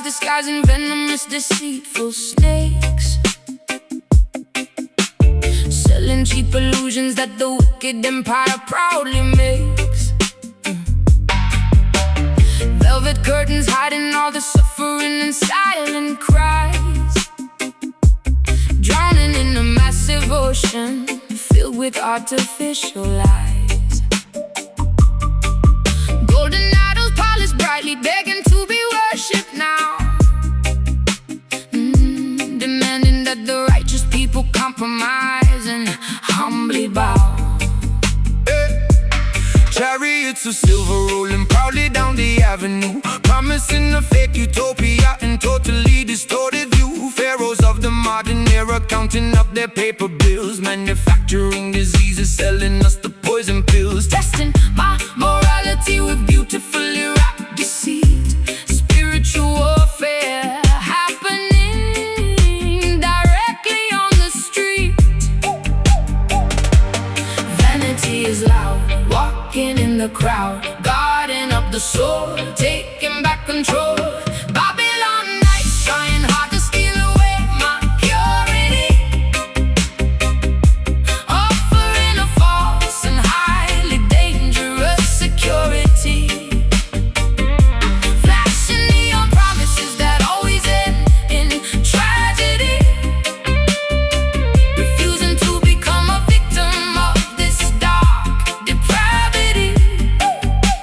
Disguising venomous, deceitful snakes, selling cheap illusions that the wicked empire proudly makes. Velvet curtains hiding all the suffering and silent cries, drowning in a massive ocean filled with artificial lies. Golden idols polished brightly, begging to be worshipped now, demanding that the righteous people compromise and humbly bow. Chariots of silver rolling proudly down the avenue, promising a fake utopia and totally distorted view. Pharaohs of the modern era counting up their paper bills, manufacturing diseases, selling us the poison pills, testing my morality with beautifully wrapped deceit. Spiritual warfare happening directly on the street. Vanity is loud, walking in the crowd, guarding up the soul, taking back control. Babylon nights trying hard to steal away my purity, offering a false and highly dangerous security, flashing neon promises that always end in tragedy, refusing to become a victim of this dark depravity,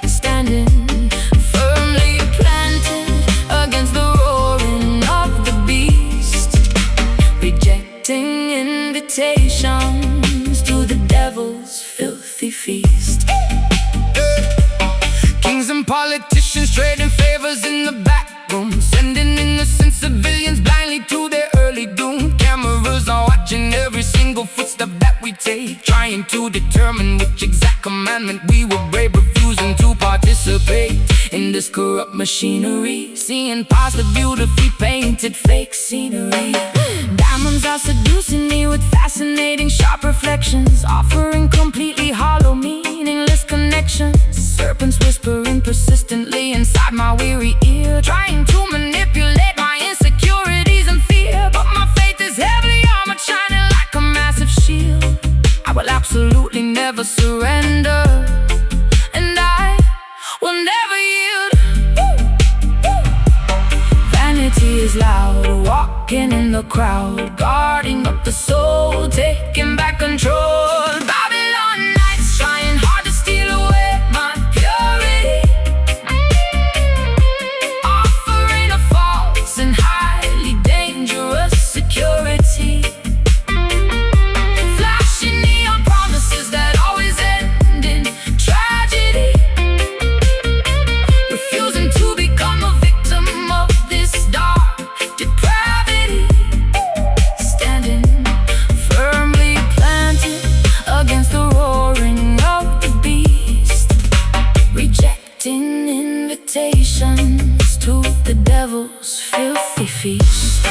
standing firmly planted against the roaring of the beast, rejecting invitations to the devil's filthy feast. Kings and politicians trading favors in the back room, sending innocent civilians blindly to their early doom. Cameras are watching every single footstep that we take, trying to determine which exact commandment we will break, refusing to participate in this corrupt machinery, seeing past the beautifully painted fake scenery. Diamonds are seducing me with fascinating sharp reflections, offering completely hollow meaningless connections. Serpents whispering persistently inside my weary ear, trying to manipulate my insecurities and fear. But my faith is heavily armored, shining like a massive shield. I will absolutely never surrender, and I will never yield. Vanity is loud, walking in the crowd, guarding up the soul, taking back control. Babylon nights trying hard to steal away my purity, offering a false and highly dangerous security, flashing neon promises that always end in tragedy, refusing to become a victim of this dark depravity, standing firmly planted against the roaring of the beast, rejecting invitations to the devil's filthy feast.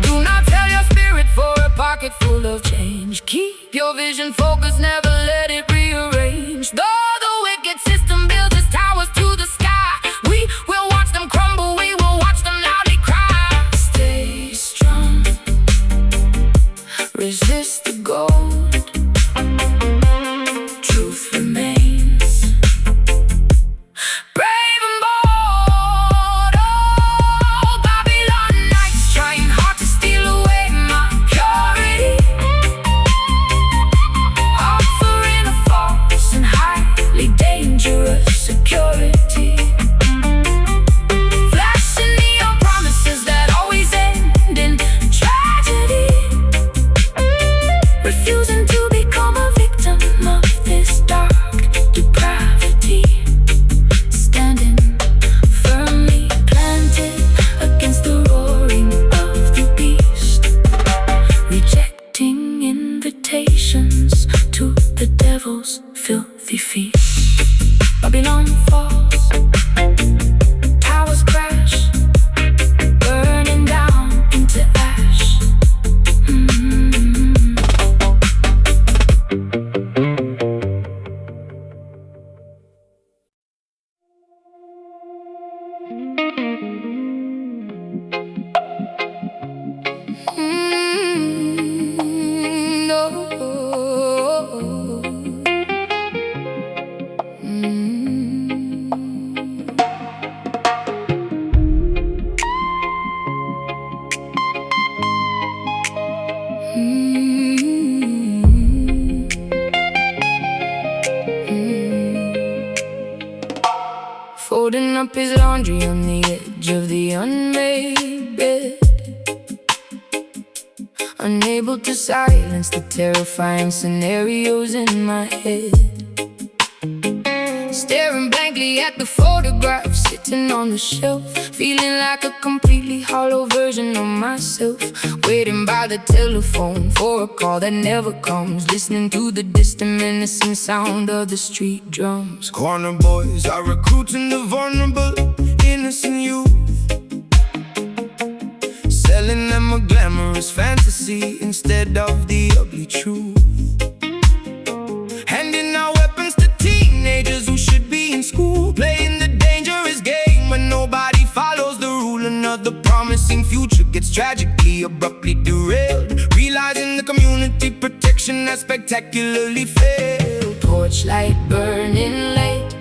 Do not sell your spirit for a pocket full of change. Keep folding up his laundry on the edge of the unmade bed, unable to silence the terrifying scenarios in my head. Staring blankly at the photograph sitting on the shelf, feeling like a completely hollow version of myself. Waiting by the telephone for a call that never comes, listening to the distant menacing sound of the street drums. Corner boys are recruiting the vulnerable, innocent youth, selling them a glamorous fantasy instead of the ugly truth. Handing out weapons to teenagers who should be in school, playing the dangerous game when nobody follows the rule. Another promising future gets tragically, abruptly derailed, realizing the community protection has spectacularly failed. Torchlight burning late,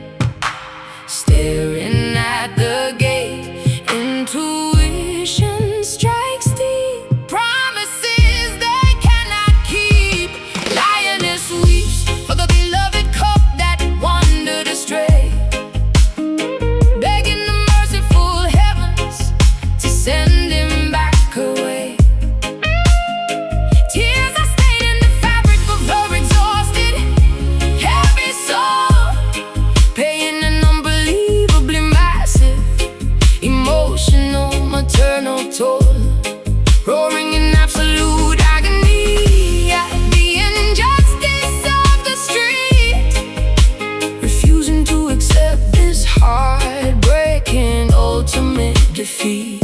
staring at the gate. Intuition strikes deep, promises they cannot keep. Lioness weeps for the beloved cup that wandered astray, begging the merciful heavens to send him back away. Tears are staining the fabric of her exhausted, heavy soul, paying an unbelievably massive emotional, maternal toll, roaring in absolute agony at the injustice of the street, refusing to accept this heartbreaking ultimate defeat.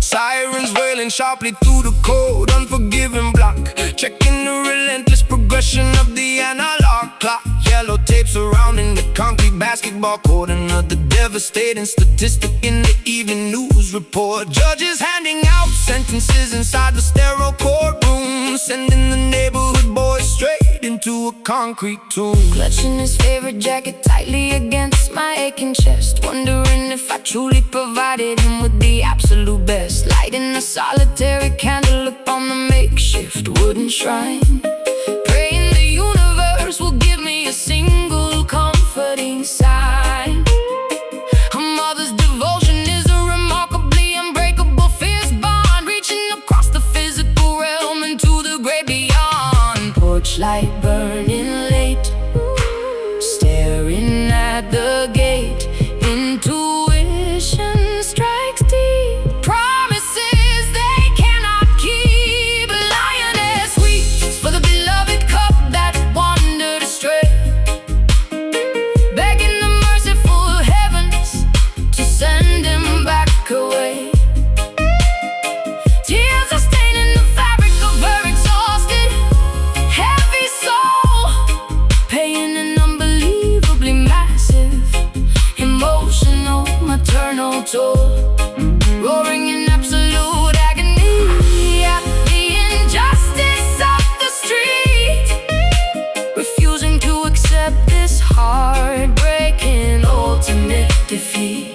Sirens wailing sharply through the cold, unforgiving block, checking the relentless progression of the analog clock. Yellow tape surrounding the concrete basketball court, another devastating statistic in the evening news report. Judges handing out sentences inside the sterile courtroom, sending the neighborhood boys straight into a concrete tomb. Clutching his favorite jacket tightly against my aching chest, wondering if I truly provided him with the absolute best. Lighting a solitary candle upon the makeshift wooden shrine, praying the universe will give me a single comforting sign. A mother's devotion is a remarkably unbreakable fierce bond, reaching across the physical realm into the great beyond. Torchlight burning late, staring at the gate. Intuition strikes deep, promises they cannot keep. Lioness weeps for the beloved cup that wandered astray, begging the merciful heavens to send him back away. Tears are staining the fabric of her exhausted, heavy soul, paying an unbelievably massive emotional, maternal toll, roaring in absolute agony at the injustice of the street, refusing to accept this heartbreaking ultimate defeat.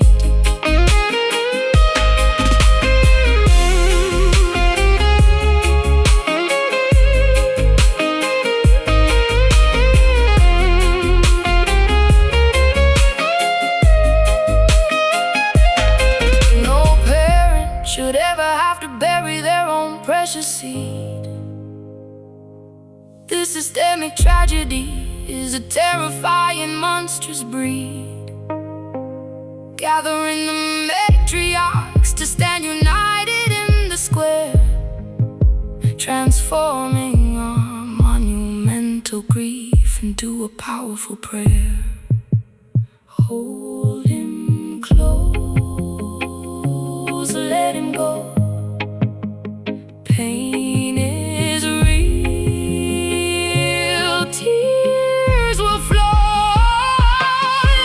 No parent should ever have to bury their own precious seed. This systemic tragedy is a terrifying, monstrous breed, gathering the matriarchs to stand united in the square, transforming our monumental grief into a powerful prayer. Hold him close, let him go. Pain is real, tears will flow.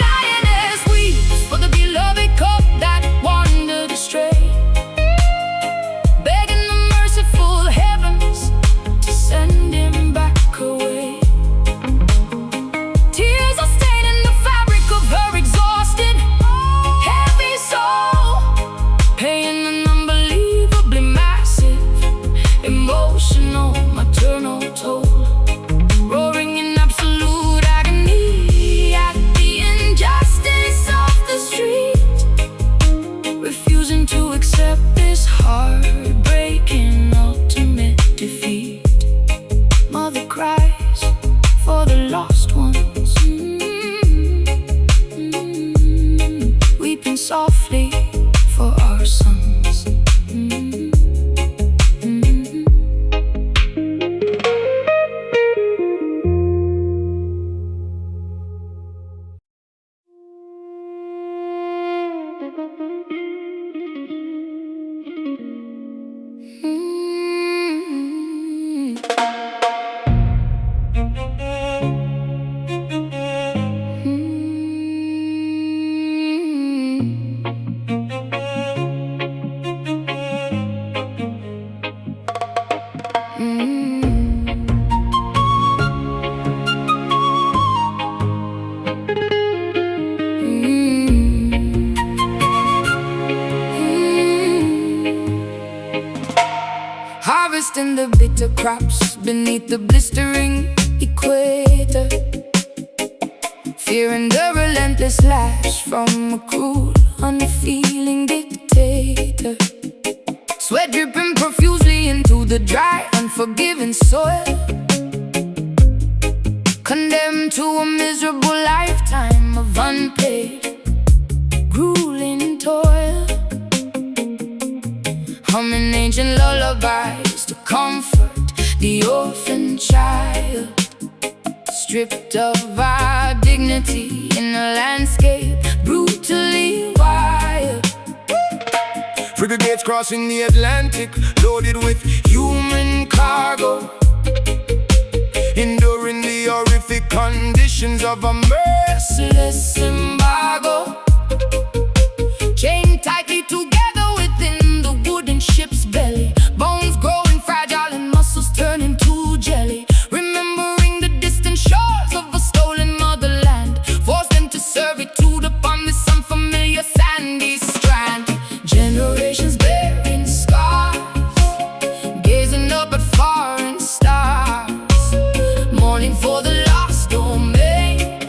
Lioness weeps for the beloved cup that wandered astray, begging the merciful heavens to send him back away. Tears are staining the fabric of her exhaustion, harvesting the bitter crops beneath the blistering equator, fearing the relentless lash from a cruel, unfeeling dictator. Sweat dripping profusely into the dry, unforgiving soil, condemned to a miserable lifetime of unpaid, grueling toil. Humming ancient lullabies to comfort the orphan child, stripped of our dignity in a landscape brutally wild. Frigates crossing the Atlantic, loaded with human cargo, enduring the horrific conditions of a merciless embargo. Chained tightly together within the wooden ship's belly, bones growing fragile and muscles turning to jelly. Remembering the distant shores of a stolen motherland, forced them to servitude upon this unfamiliar sandy strand. Generations bearing scars, gazing up at foreign stars, mourning for the lost domain,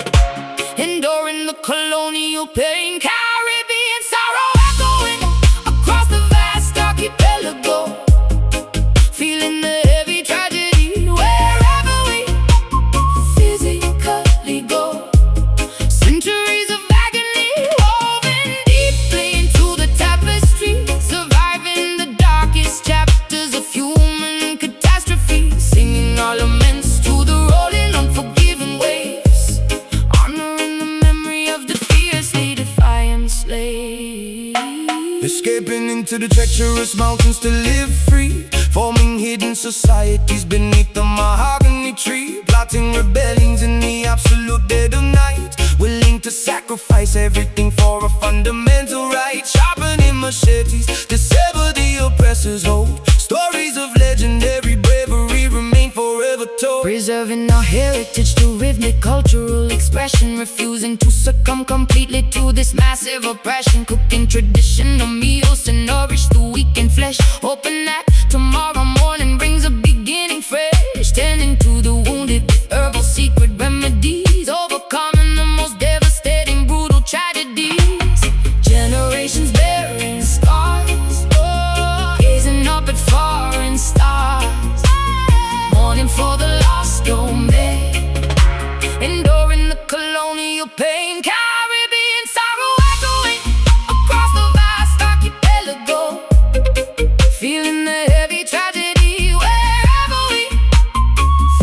enduring the colonial pain. Caribbean sorrow echoing across the vast archipelago, feeling the heavy tragedy wherever we physically go. Centuries of agony woven deeply into the tapestry, surviving the darkest chapters of human catastrophe, singing our laments to the rolling, unforgiving waves, honoring the memory of the fiercely defiant slaves. Escaping into the treacherous mountains to live free, forming hidden societies beneath the mahogany tree, plotting rebellions in the absolute dead of night, willing to sacrifice everything for a fundamental right, sharpening machetes to sever the oppressor's hold. Stories of legendary bravery remain forever told, Preserving our heritage through rhythmic cultural expression, refusing to succumb completely to this massive oppression, cooking traditional meals to nourish the weak in flesh, hoping that tomorrow morning brings a beginning fresh, tending to the wounded with herbal secret remedies, overcoming the most devastating brutal tragedies. Generations bearing scars, gazing up at foreign stars, mourning for the lost domain, enduring the colonial pain. Caribbean sorrow echoing across the vast archipelago, feeling the heavy tragedy wherever we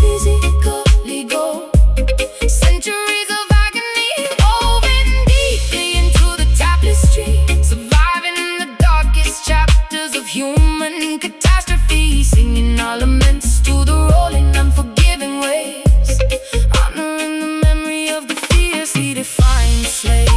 physically go. Centuries of agony woven deeply into the tapestry, surviving in the darkest chapters of human catastrophe, singing our laments to the rolling, unforgiving waves, honoring the memory of the fiercely defiant slaves.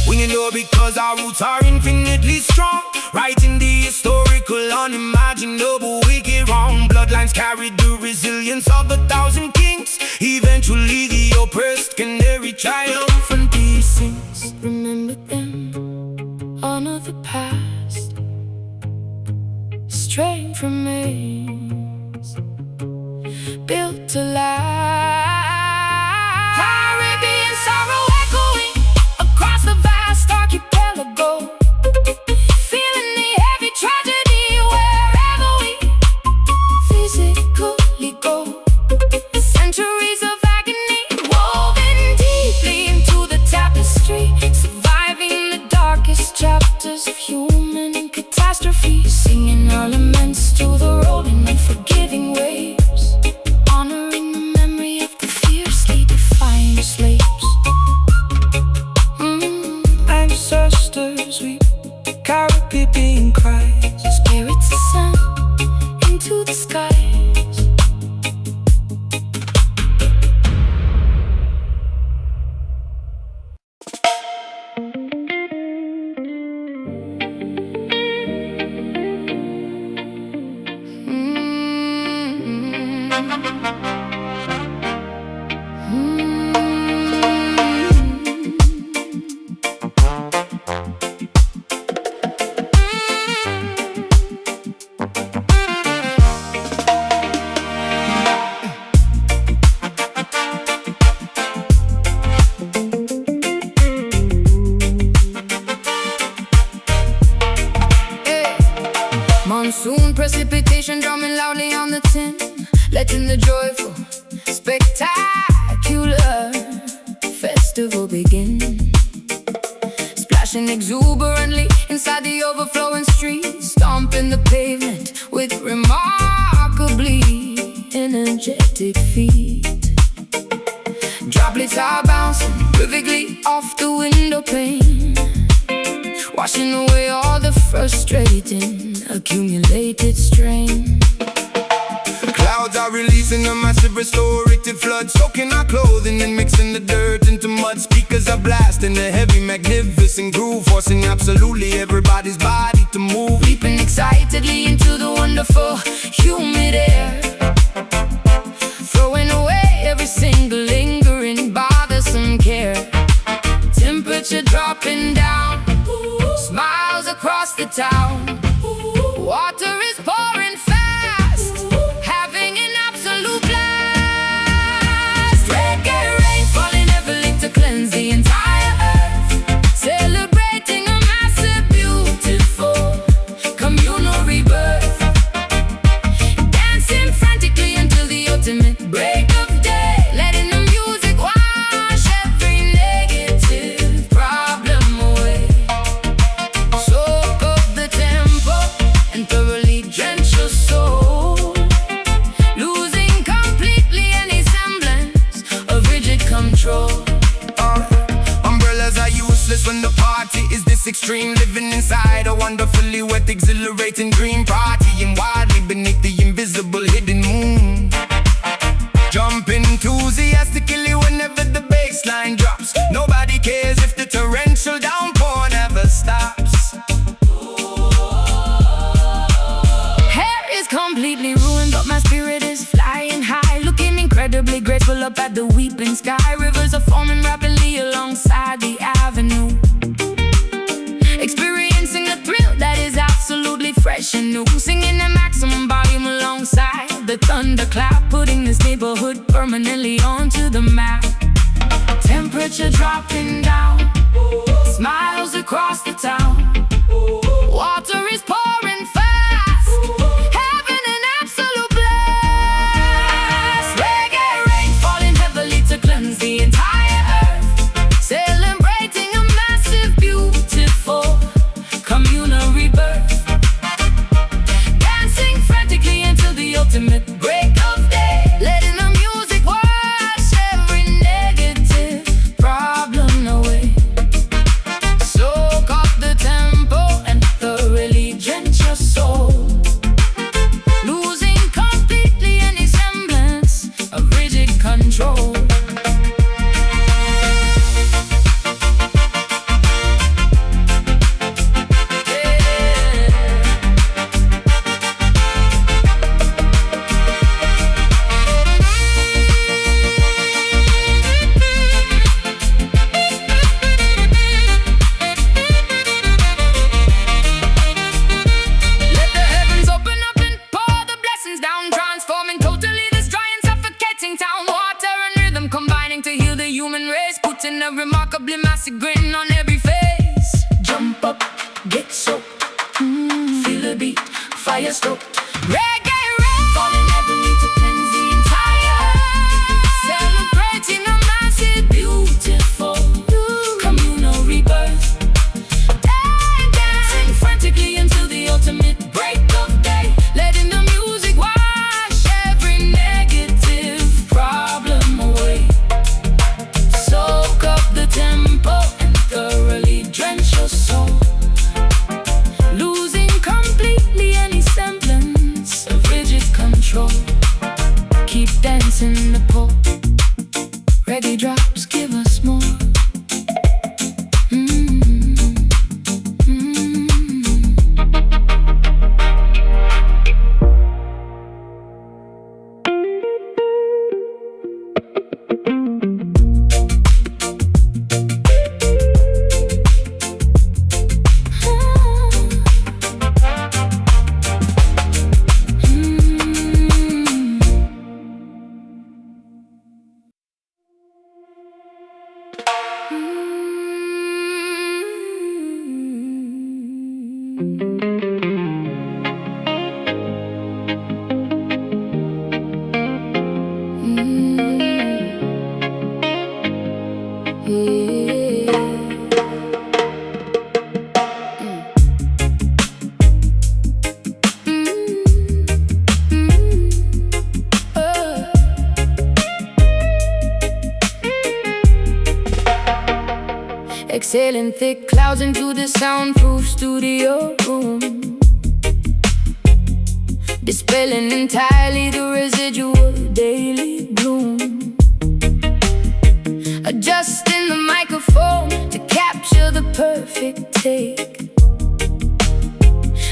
we endure because our roots are infinitely strong, writing the historical, unimaginable, wicked wrong. Bloodlines carried the resilience of 1,000 kings, eventually the oppressed can carry triumphant Things, remember them, honor the past, straying from remains built to last. Caribbean sorrow echoing across the vast archipelago, feeling the heavy tragedy wherever we physically go. Centuries of agony woven deeply into the tapestry, surviving the darkest chapters of human catastrophe, singing our laments to the rolling, unforgiving waves, honoring the memory of the fiercely defiant slaves. ancestors weep, Caribbean cries, Spirits ascend into the skies. Monsoon precipitation drumming loudly on the tin, letting the joyful, spectacular festival begin. Splashing exuberantly inside the overflowing street, stomping the pavement with remarkably energetic feet. Droplets are bouncing vividly off the window pane, washing away all the frustrating accumulated strain. Clouds are releasing a massive restorative flood, soaking our clothing and mixing the dirt into mud. Speakers are blasting a heavy, magnificent groove, forcing absolutely everybody's body to move. Leaping excitedly into the wonderful, humid air, throwing away every single lingering, bothersome care. Temperature dropping down, smiles across the town. Water is pouring fast, having an absolute blast. Reggae rain falling heavily to cleanse the entire earth, celebrating a massive, beautiful communal rebirth. Dancing frantically until the ultimate break of day, letting the music wash every negative problem away. Soak up the tempo and thoroughly drench your soul, losing completely any semblance of rigid control. Umbrellas are useless when the party is this extreme, living inside a wonderfully wet, exhilarating green party, and wildly beneath the invisible hidden moon. Jump enthusiastically whenever the bass line drops. Nobody cares if the torrential downpour never stops. Hair is completely ruined, but my spirit is flying high, looking incredibly grateful up at the weeping sky. Rivers are forming rapidly alongside the avenue, experiencing a thrill that is absolutely fresh and new. Singing at maximum volume alongside the thunderclap, putting this neighborhood permanently onto the map. Temperature dropping down, smiles across the town. Water is pouring fast, having an absolute blast. Reggae rain falling heavily to cleanse the entire earth, celebrating a massive, beautiful communal rebirth. Dancing frantically until the ultimate break of day, letting the music wash every negative problem away. Soak up the tempo and thoroughly drench your soul, losing completely any semblance of rigid control. Let the heavens open up and pour the blessings down, transforming totally this dry and suffocating town. Water and rhythm combining to heal the human race, putting a remarkably massive grin on every face. Jump up, get soaked, feel the beat, fire stoked. Reggae rain falling heavily to cleanse the entire earth, celebrating a massive, beautiful communal rebirth. Dancing frantically until the ultimate break of day, letting the music wash every negative problem away. Soak up the tempo and thoroughly drench your soul, losing completely any semblance of rigid control. Keep dancing the pole, reggae drops give us more. exhaling thick clouds into the soundproof studio room, dispelling entirely the residual daily gloom. Adjusting the microphone to capture the perfect take,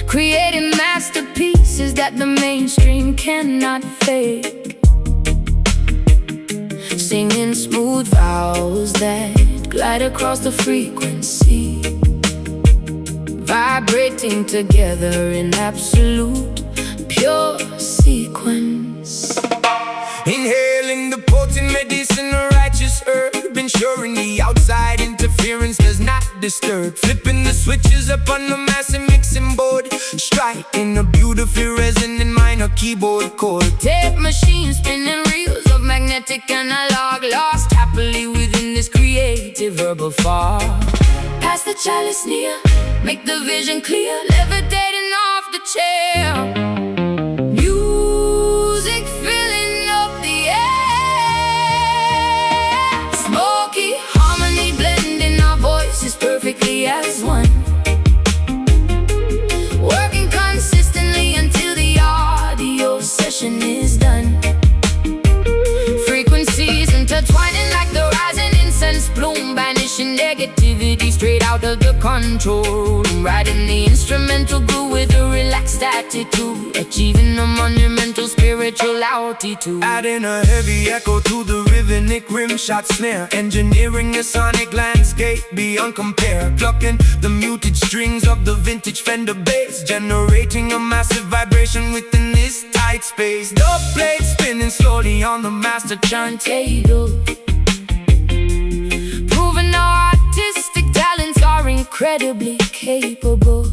creating masterpieces that the mainstream cannot fake. Singing smooth vowels that glide across the frequency, vibrating together in absolute pure sequence. Inhaling the potent medicine of righteous herb, ensuring the outside interference does not disturb. Flipping the switches up on the massive mixing board, striking a beautifully resonant minor keyboard chord. Tape machine spinning reels of magnetic analog, lost happily within this creative verbal fog. Pass the chalice near, make the vision clear, levitating off the chair. Music filling up the air, smoky harmony blending our voices perfectly as one, working consistently until the audio session is done. Frequencies intertwining like the rising incense plume, banishing negativity straight out of the control room. Riding the instrumental groove with a relaxed attitude, achieving a monumental spiritual altitude. Adding a heavy echo to the rhythmic rimshot snare, engineering a sonic landscape beyond compare. Plucking the muted strings of the vintage Fender bass, generating a massive vibration within this tight space. Dub plate spinning slowly on the master turntable, proving our artistic talents are incredibly capable.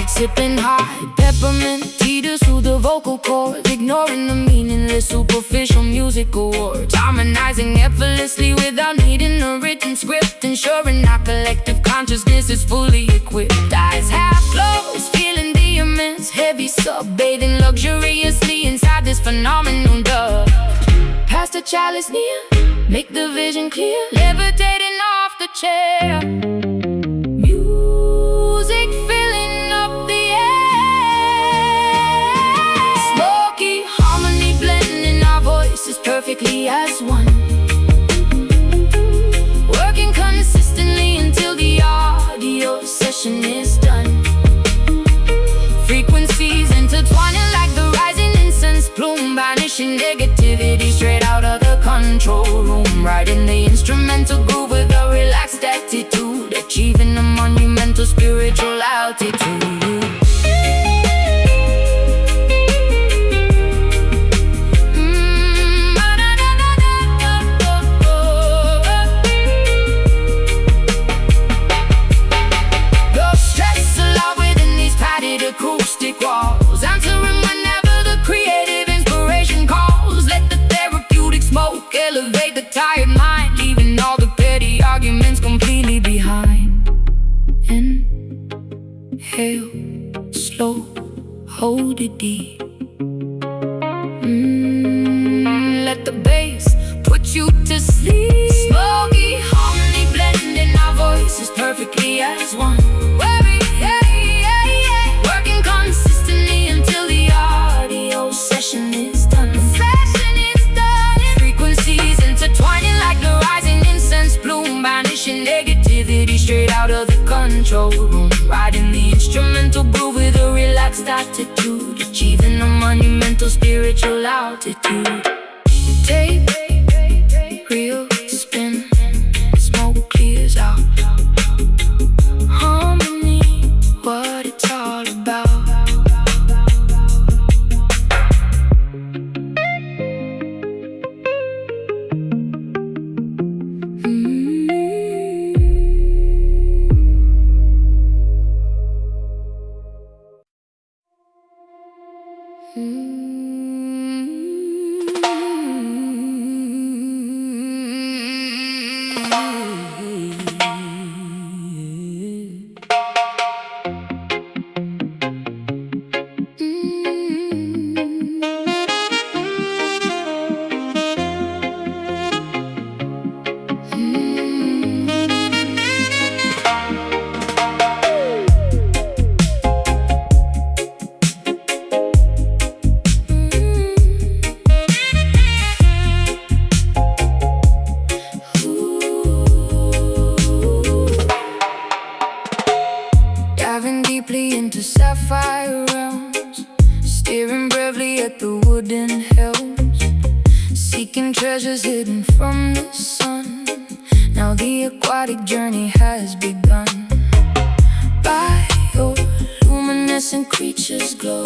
Sipping hard peppermint tea to soothe the vocal cords, ignoring the meaningless superficial music awards. Harmonizing effortlessly without needing a written script, ensuring our collective consciousness is fully equipped. Eyes half closed, feeling the immense heavy sub, bathing luxuriously inside this phenomenal dub. Pass the chalice near, make the vision clear, levitating off the chair. Music filling up the air, smoky harmony blending our voices perfectly as one, working consistently until the audio session is done. Frequencies intertwining like the rising incense plume, banishing negativity straight out of the control room. Riding the instrumental groove with a relaxed attitude, achieving a monumental spiritual altitude. The stress allowed within these padded acoustic walls, answering whenever the creative inspiration calls. Let the therapeutic smoke elevate the tired mind, leaving all the petty arguments completely behind. Inhale, slow, hold it deep. Let the bass put you to sleep. Smoky harmony blending our voices perfectly as one, working consistently until the audio session is done. Frequencies intertwining like the rising incense plume, banishing negativity straight out of the control room. Riding the instrumental groove with a relaxed attitude, achieving a monumental spiritual altitude. Tape, reel, spin, smoke clears out. Harmony, what it's all about. Diving deeply into sapphire realms, staring bravely at the wooden helms, seeking treasures hidden from the sun. Now the aquatic journey has begun. Bioluminescent creatures glow,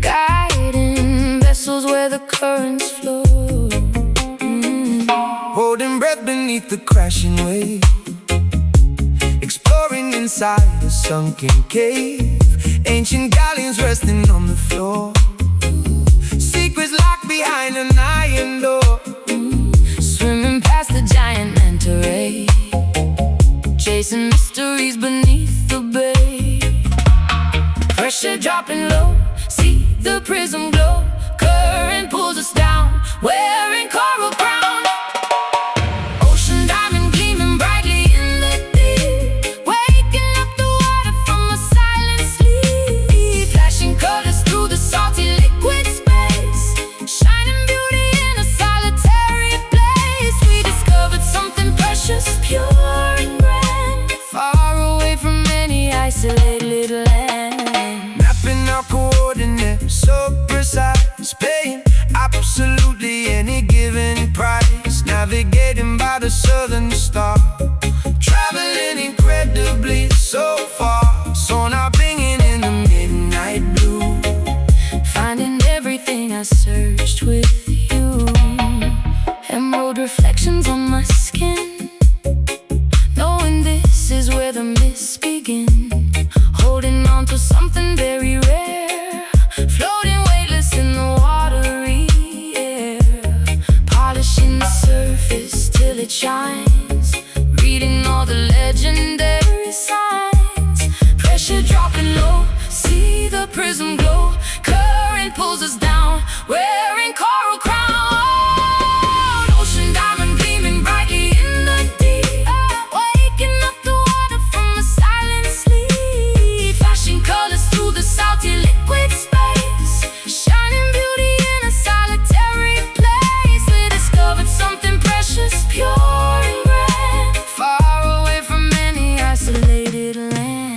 guiding vessels where the currents flow. Holding breath beneath the crashing wave, exploring inside a sunken cave. Ancient galleons resting on the floor, secrets locked behind an iron door. Swimming past the giant manta ray, chasing mysteries beneath the bay. Pressure dropping low, see the prism glow. Current pulls us down, wearing coral crown. Ocean diamond gleaming brightly in the deep, waking up the water from a silent sleep. Flashing colors through the salty liquid space, shining beauty in a solitary place. We discovered something precious, pure and grand, far away from any isolated land. Mapping our coordinates so precise, paying absolutely any given price. Navigating by the southern star, traveling incredibly so far. Sonar binging in the midnight blue, Finding everything I searched with you. Emerald reflections on my skin, knowing this is where the mists begin. Holding on to something very rare, floating weightless in the watery air. Polishing the surface till it shines, reading all the legendary signs. Pressure dropping low, see the prism glow. Current pulls us down, wearing coral crown. Ocean diamond gleaming brightly in the deep, waking up the water from a silent sleep. Flashing colors through the salty liquid space, shining beauty in a solitary place. We discovered something precious, pure and grand, far away from any isolated land.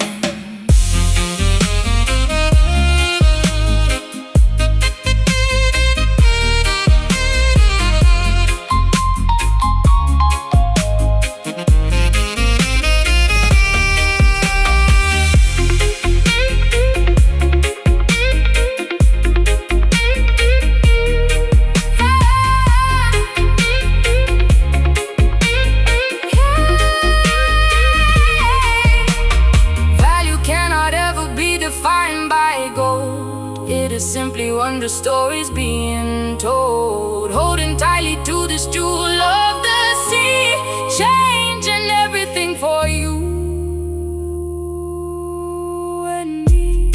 Value cannot ever be defined by gold. It is simply wonder stories being told. Holding tightly to this jewel of the sea, changing everything for you and me.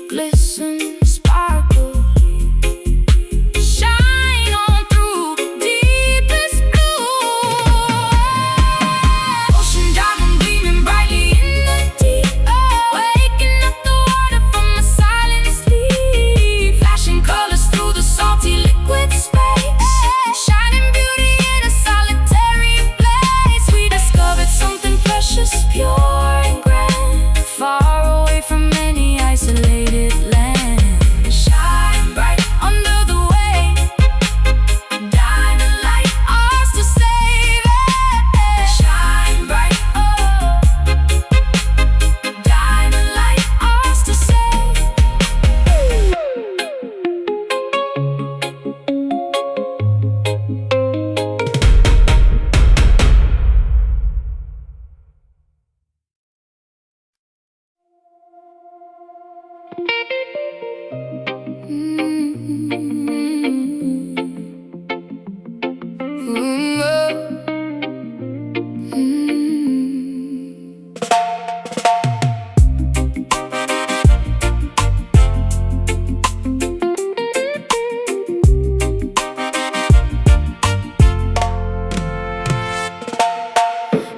Glisten, sparkle, shine on through deepest blue. Ocean diamond gleaming brightly in the deep, waking up the water from a silent sleep. Flashing colors through the salty liquid space, shining beauty in a solitary place. We discovered something precious, pure and grand, far away from any isolated land. Shine bright under the wave, diamond light, ours to save it. Shine bright, oh, diamond light, ours to save.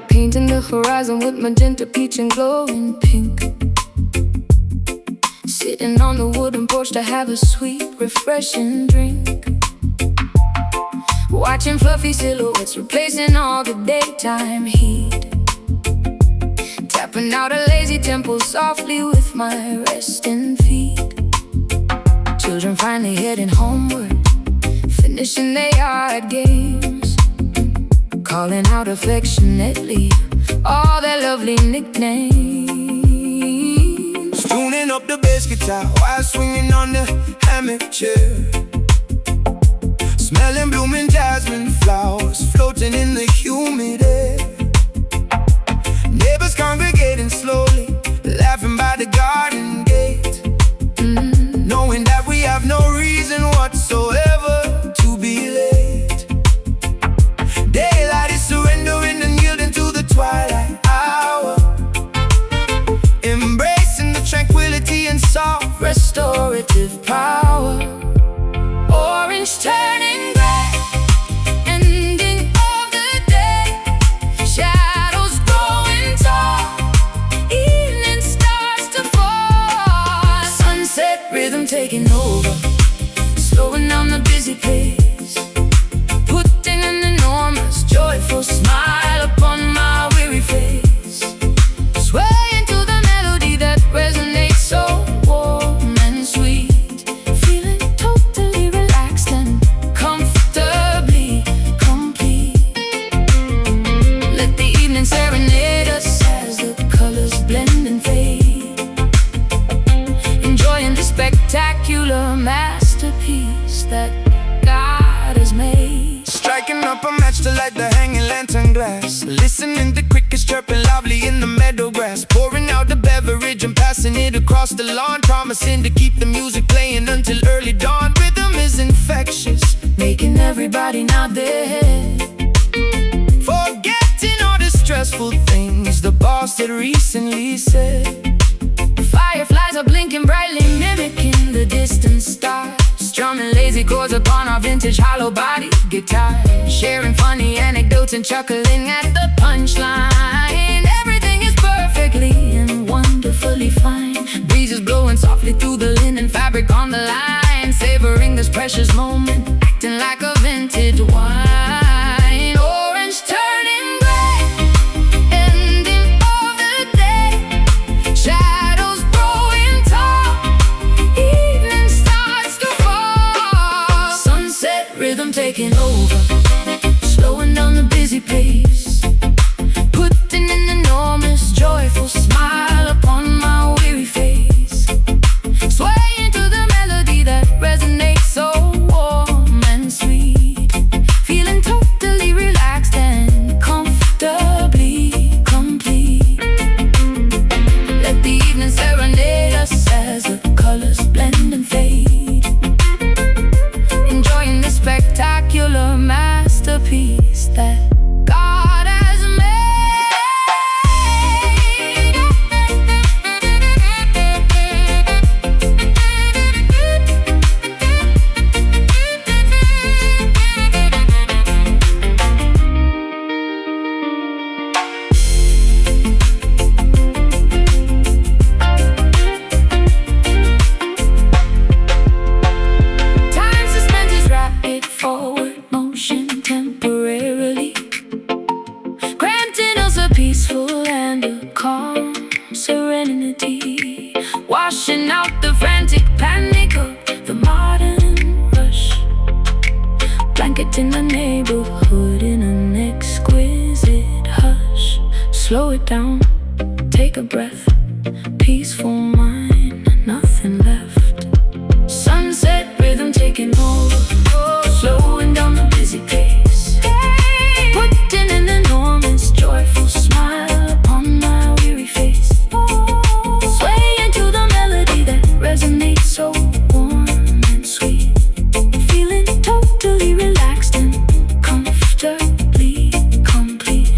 Painting the horizon with magenta, peach, and glowing pink. Sitting on the wooden porch to have a sweet, refreshing drink. watching fluffy silhouettes replacing all the daytime heat. Tapping out a lazy tempo softly with my resting feet. Children finally heading homeward, finishing their yard games, calling out affectionately all their lovely nicknames. Tuning up the bass guitar while swinging on the hammock chair, smelling blooming jasmine flowers floating in the humid air. Neighbors congregating slowly, laughing by the garden gate, knowing that we have no reason whatsoever to be late. Daylight is surrendering and yielding to the twilight hour, embracing the tranquility and soft restorative power. Orange turning gray, ending of the day, shadows growing tall, evening starts to fall. Sunset rhythm taking over, slowing down the busy pace, putting an enormous joyful smile upon my weary face. Swaying to the melody that resonates so warm and sweet, feeling totally relaxed and comfortably complete. Let the evening serenade us as the colors blend and fade, enjoying the spectacular masterpiece that God has made. Striking up a match to light the hanging lantern glass, listening to crickets chirping loudly in the meadow grass, pouring out the beverage and passing it across the lawn, promising to keep the music playing until early dawn. Rhythm is infectious, Making everybody nod their head, forgetting all the stressful things the boss had recently said. fireflies are blinking brightly, mimicking the distant stars, strumming lazy chords upon our vintage hollow body guitar, sharing funny anecdotes and chuckling at the punchline. Everything is perfectly and wonderfully fine. Breezes blowing softly through the linen fabric on the line, savoring this precious moment, acting like a vintage wine. Orange turning gray, ending of the day, shadows growing tall, evening starts to fall. Sunset rhythm taking over, slowing down the busy pace, putting an enormous joyful smile upon my weary face. Swaying to the melody that resonates so warm and sweet, feeling totally relaxed and comfortably complete. Let the evening serenade us as the colors blend and fade, enjoying the spectacular masterpiece that God has made. Time suspends its rapid forward motion temporarily, granting us a peaceful and a calm serenity, washing out the frantic panic of the modern rush, blanketing the neighborhood in an exquisite hush. Slow it down, take a breath, peaceful mind, nothing left. Sunset rhythm taking over, slowing down the busy pace, putting an enormous joyful smile upon my weary face. Swaying to the melody that resonates so warm and sweet, feeling totally relaxed and comfortably complete.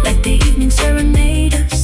Let the evening serenade us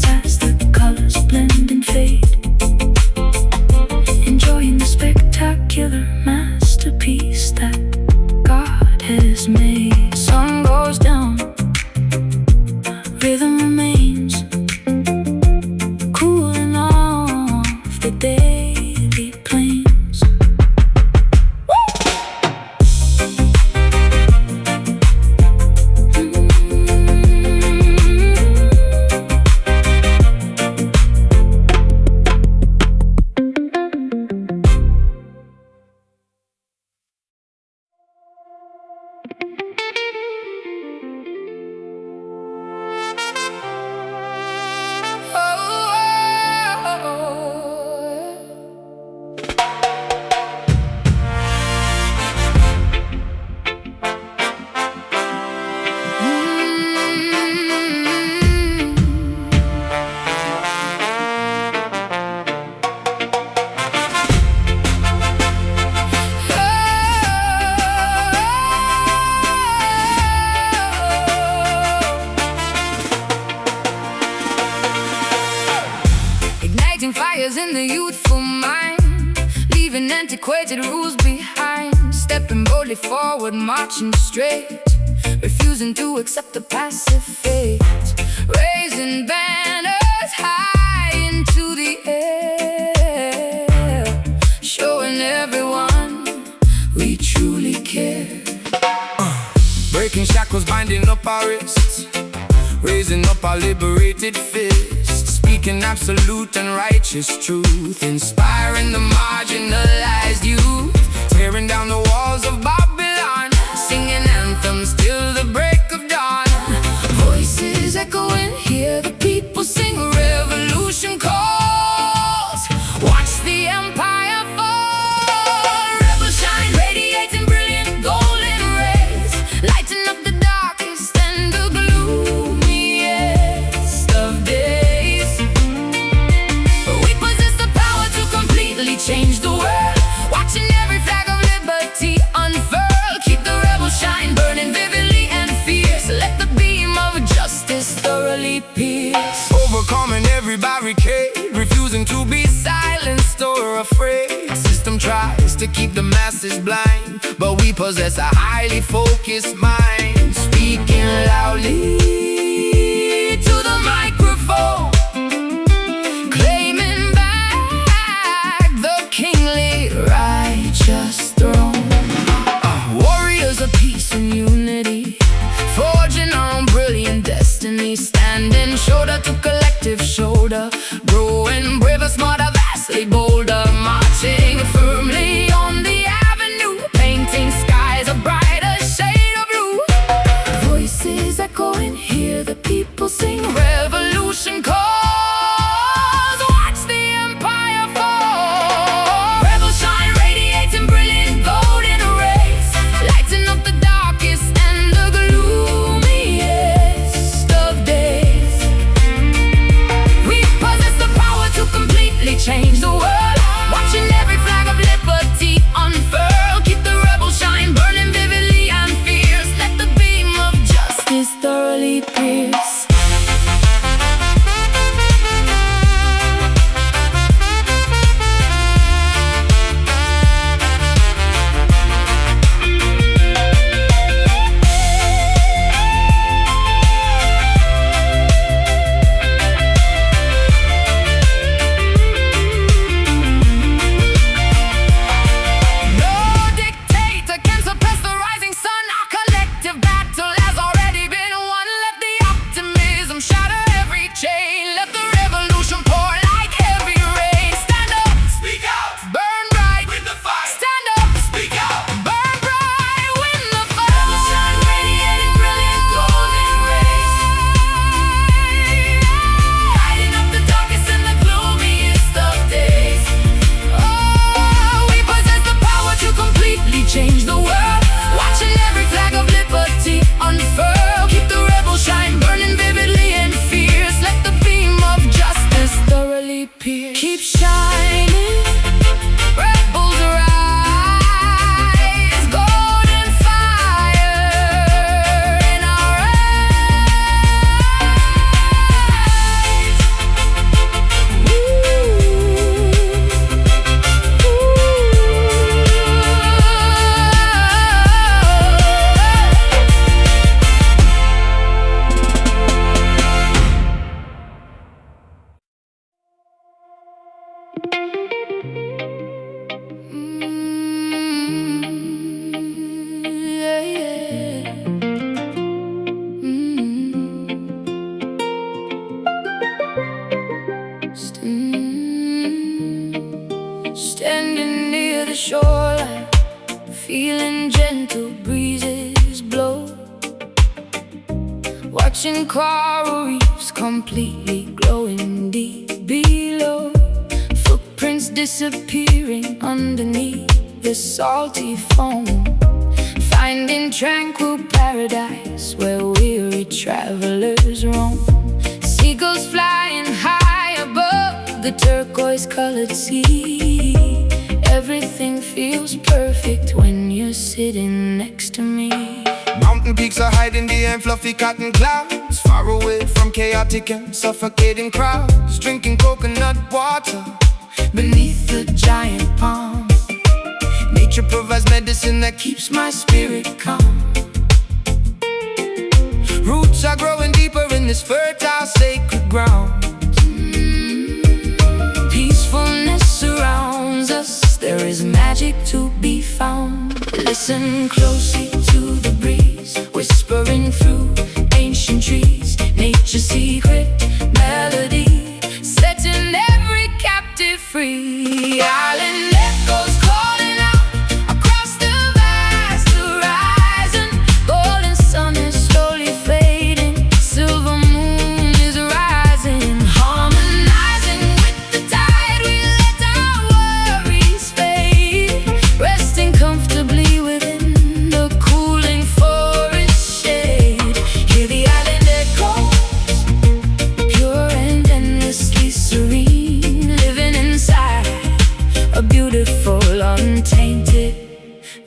fires in the youthful mind, leaving antiquated rules behind. Stepping boldly forward, marching straight, refusing to accept the passive fate. Raising banners high into the air, showing everyone we truly care. Breaking shackles, binding up our wrists, raising up our liberated fists, speaking absolute and righteous truth, inspiring the marginalized youth, tearing down the walls of Babylon, singing anthems till the break of dawn. Voices echoing, hear the people sing, revolution calls. Watch the empire fall. Rebels shine, radiating brilliant golden rays, lighting up the darkest and the gloomiest of days. We possess the power to completely change the world, watching every flag of liberty unfurl. Keep the rebel shine burning vividly and fierce, let the beam of justice thoroughly pierce. Overcoming every barricade, refusing to be silenced or afraid. System tries to keep the masses blind, but we possess a highly focused mind, speaking loudly to the microphone, claiming back the kingly righteous throne. Warriors of peace and unity, forging our own brilliant destiny, standing shoulder to collective shoulder, growing braver, smarter, vastly bolder, marching firmly on the avenue, painting skies a brighter shade of blue. Voices echoing, hear the people sing, revolution calls. Watch the empire fall. Rebels shine, radiating brilliant golden rays, lighting up the darkest and the gloomiest of days. We possess the power to completely change the world, watching every flag of liberty unfurl. Keep the rebel shine burning vividly and fierce, let the beam of justice thoroughly pierce. No dictator can suppress the rising sun. Our collective battle has already been won. Let the optimism shatter every chain, let the revolution pour like heavy rain. Stand up, speak out, burn bright, win the fight. Stand up, speak out, burn bright, win the fight. Rebels shine, radiating brilliant golden rays, lighting up the darkest and the gloomiest of days. Oh, we possess the power to completely change the world, watching every flag of liberty unfurl. Keep the rebel shine burning vividly and fierce, let the beam of justice thoroughly pierce. Keep shining, rebels rise, golden fire in our eyes. Yeah, yeah. Standing near the shoreline, feeling gentle breezes blow, watching coral reefs completely glowing deep below, footprints disappearing underneath the salty foam, finding tranquil paradise where weary travelers roam. Seagulls flying high above the turquoise-colored sea. Everything feels perfect when you're sitting next to me. Mountain peaks are hiding behind fluffy cotton clouds, far away from chaotic and suffocating crowds, drinking coconut water beneath the giant palm. Nature provides medicine that keeps my spirit calm. Roots are growing deeper in this fertile, sacred ground. Peacefulness surrounds us, there is magic to be found. Listen closely to the breeze, whispering through ancient trees. Nature's secret melody, setting every captive free. Island echoes calling out across the vast horizon. Golden sun is slowly fading, silver moon is rising. Harmonizing with the tide, we let our worries fade, resting comfortably within the cooling forest shade. Hear the island echoes, pure and endlessly serene, living inside a beautiful, untainted,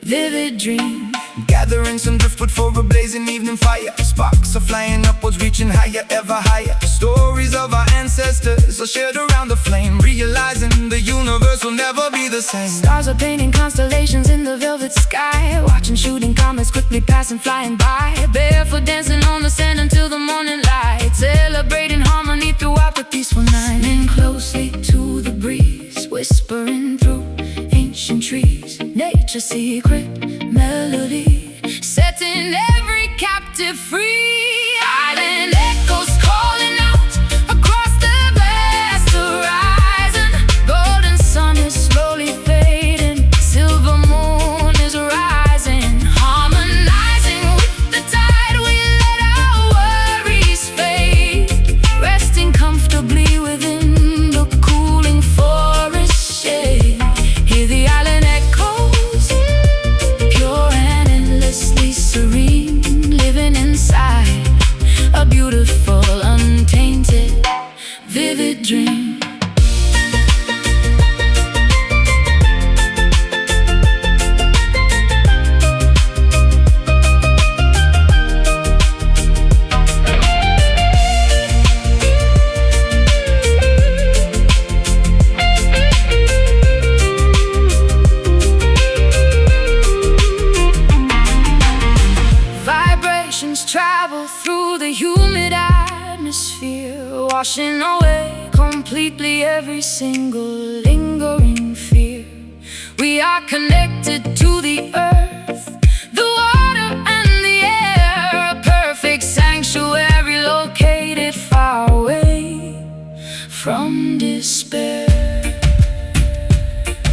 vivid dream. Gathering some driftwood for a blazing evening fire. Sparks are flying upwards, reaching higher, ever higher. Stories of our ancestors are shared around the flame, realizing the universe will never be the same. Stars are painting constellations in the velvet sky, watching shooting comets quickly passing, flying by. Barefoot dancing on the sand until the morning light, celebrating harmony throughout the peaceful night. Lean closely to the breeze, whispering through ancient trees. Nature's secret melody, setting every captive free. Island echoes calling out across the vast horizon. Golden sun is slowly fading, silver moon is rising. Harmonizing with the tide, we let our worries fade, resting comfortably within the cooling forest shade. Hear the island echoes, pure and endlessly serene, living inside a beautiful, untainted, vivid dream. Vibrations travel through the humid atmosphere, washing away completely every single lingering fear. We are connected to the earth, the water and the air, a perfect sanctuary located far away from despair.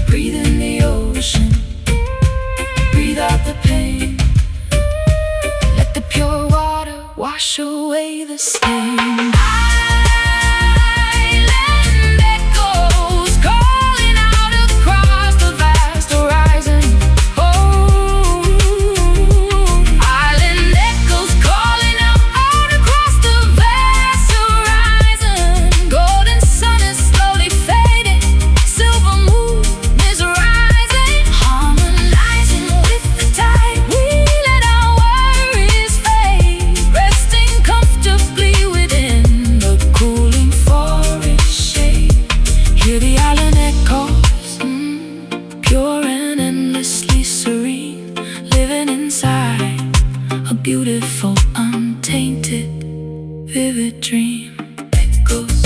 Breathe in the ocean, breathe out the pain. Let the pure water wash away the stain. Island echoes calling out across the vast horizon. Oh, island echoes calling out across the vast horizon. Golden sun is slowly fading, silver moon is rising. Harmonizing with the tide, we let our worries fade, resting comfortably within the cooling forest shade. Hear the island echoes, pure and endlessly serene, living inside a beautiful, untainted, vivid dream. Echoes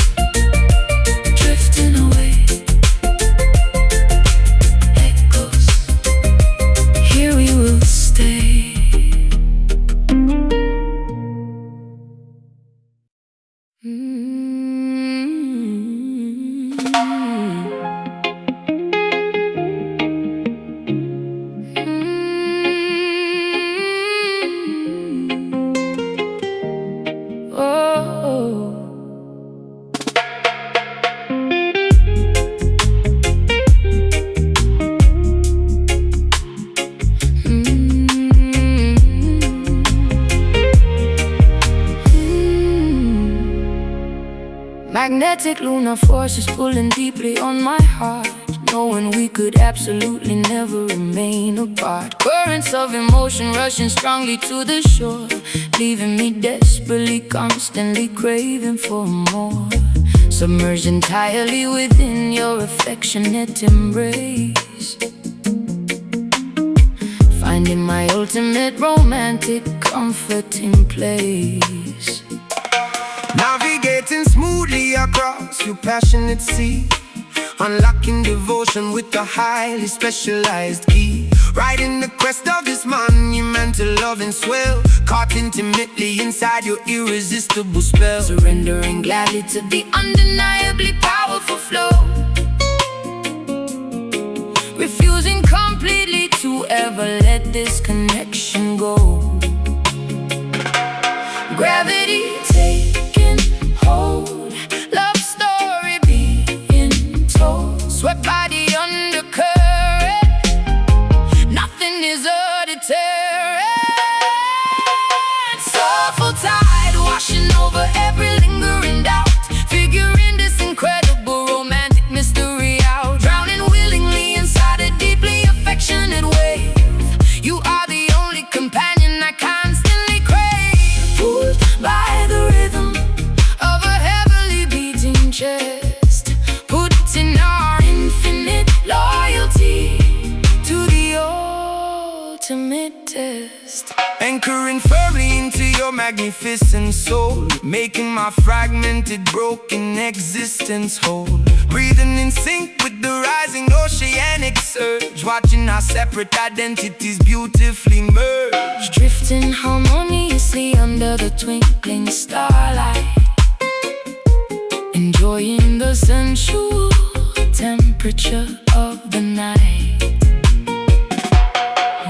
drifting away, echoes, here we will stay. Oh. Magnetic lunar forces pulling deeply on my heart, knowing we could absolutely never remain apart. Currents of emotion rushing strongly to the shore, leaving me desperately, constantly craving for more. submerged entirely within your affectionate embrace, finding my ultimate romantic comforting place. Navigating smoothly across your passionate sea, unlocking devotion with a highly specialized key. Riding the crest of this monumental loving swell, caught intimately inside your irresistible spell, surrendering gladly to the undeniably powerful flow, refusing completely to ever let this connection go. Gravity taking hold, love story being told, swept by the undercurrent, nothing is a deterrent. Soulful tide washing over every lingering doubt, figuring this incredible romantic mystery out, drowning willingly inside a deeply affectionate wave. You are the only companion I constantly crave, pulled by the rhythm of a heavily beating chest, putting our infinite loyalty to the ultimate test. Anchoring firmly into your magnificent soul, making my fragmented, broken existence whole. Breathing in sync with the rising oceanic surge, watching our separate identities beautifully merge, drifting harmoniously under the twinkling starlight, enjoying the sensual temperature of the night,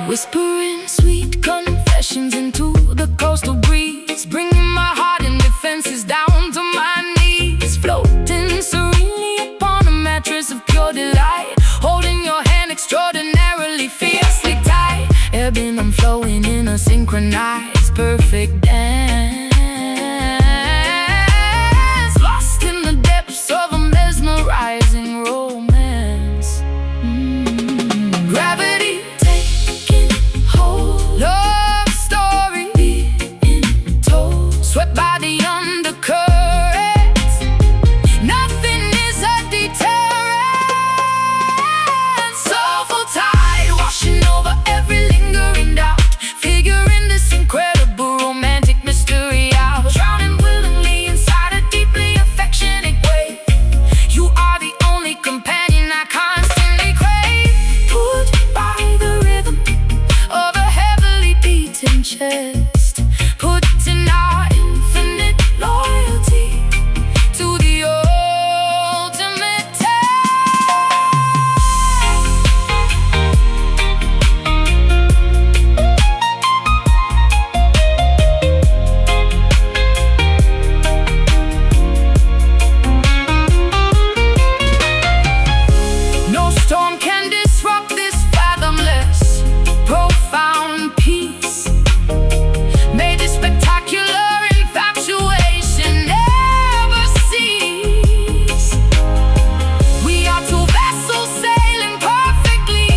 whispering sweet confessions into the coastal breeze, bringing my heart and defenses down to my knees, floating serenely upon a mattress of pure delight, holding your hand extraordinarily fiercely tight, ebbing and flowing in a synchronized perfect dance, lost in the depths of a mesmerizing romance. Gravity taking hold, love story being told, swept by the undercurrent, nothing is a deterrent. Soulful tide washing over every lingering doubt, figuring this incredible romantic mystery out, drowning willingly inside a deeply affectionate wave. You are the only companion I constantly crave, pulled by the rhythm of a heavily beating chest, putting our infinite loyalty to the ultimate test. No storm can disrupt this fathomless, profound peace. May this spectacular infatuation never cease. We are two vessels sailing perfectly,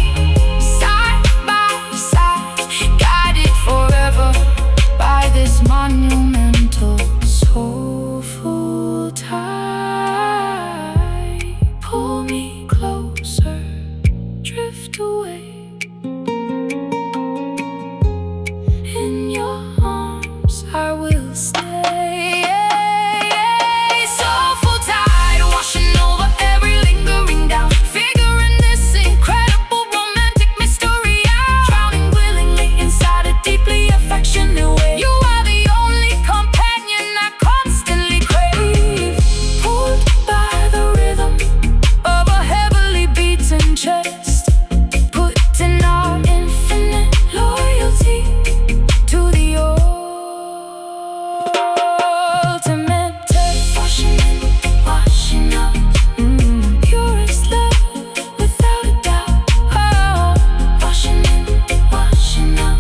side by side, guided forever by this monumental soulful tide. Pull me closer, drift away, in your arms I will stay. Soulful tide washing over every lingering doubt, figuring this incredible romantic mystery out, drowning willingly inside a deeply affectionate way. You are the only companion I constantly crave, pulled by the rhythm of a heavily beaten chest, putting our infinite loyalty to the ultimate test. Washing in, washing out, purest love without a doubt. Oh, washing in, washing out.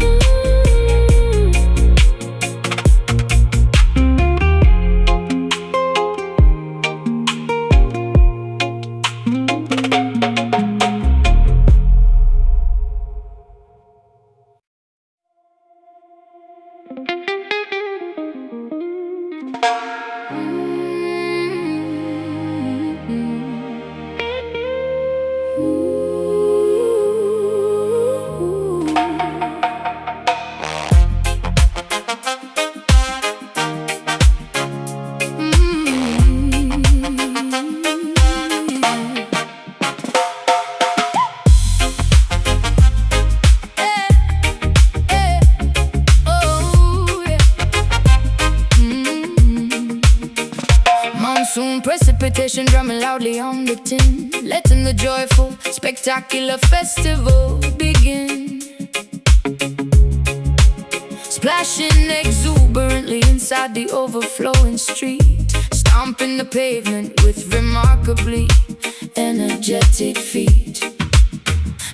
Precipitation drumming loudly on the tin, letting the joyful, spectacular festival begin. Splashing exuberantly inside the overflowing street, stomping the pavement with remarkably energetic feet.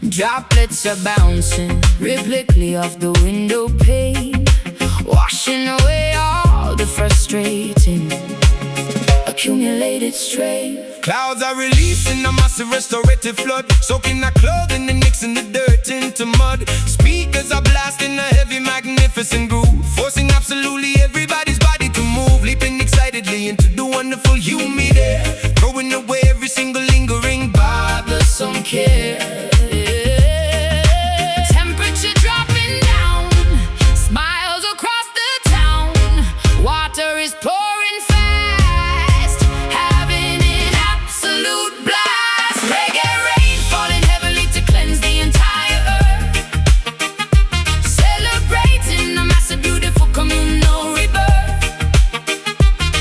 Droplets are bouncing rhythmically off the window pane, washing away all the frustrating accumulated strain. Clouds are releasing a massive restorative flood, soaking our clothing and mixing the dirt into mud. Speakers are blasting a heavy, magnificent groove, forcing absolutely everybody's body to move, leaping excitedly into the wonderful humid air, throwing away every single lingering bothersome care. Temperature dropping down, smiles across the town. Water is pouring fast, having an absolute blast. Reggae rain falling heavily to cleanse the entire earth, celebrating a massive, beautiful communal rebirth.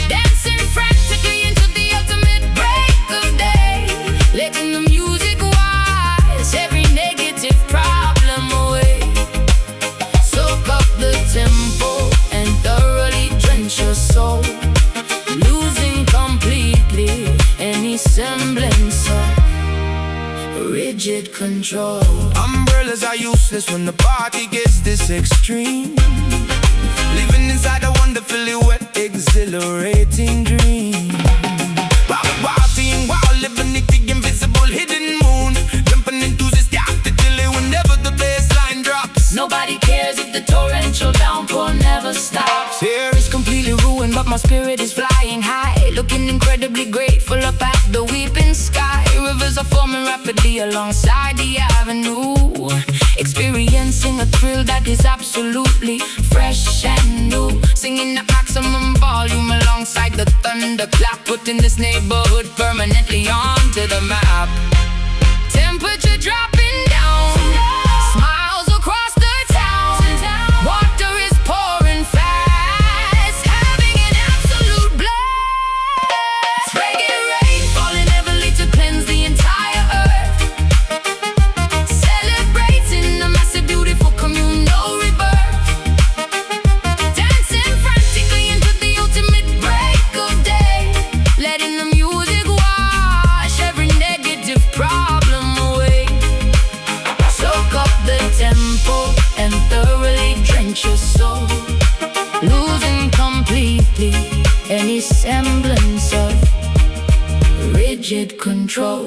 Dancing frantically into the ultimate break of day, letting the music wash every negative problem away. Soak up the tempo and thoroughly drench your soul, losing completely any semblance of rigid control. Umbrellas are useless when the party gets this extreme, living inside a wonderfully wet, exhilarating dream. Partying while living the invisible hidden moon, jumping enthusiastically whenever the bassline drops. Nobody cares if the torrential downpour never stops. Here It's completely ruined, but my spirit is flying high, looking incredibly grateful up at the weeping sky. Rivers are forming rapidly alongside the avenue, experiencing a thrill that is absolutely fresh and new. Singing at maximum volume alongside the thunderclap, putting this neighborhood permanently onto the map. Temperature dropping down, smiles across the town. Water is pouring fast, having an absolute blast. Reggae rain falling heavily to cleanse the entire earth, celebrating a massive, beautiful communal rebirth. Dancing frantically into the ultimate break of day, letting the music wash every negative problem away. Soak up the tempo and thoroughly drench your soul, losing completely any semblance of rigid control.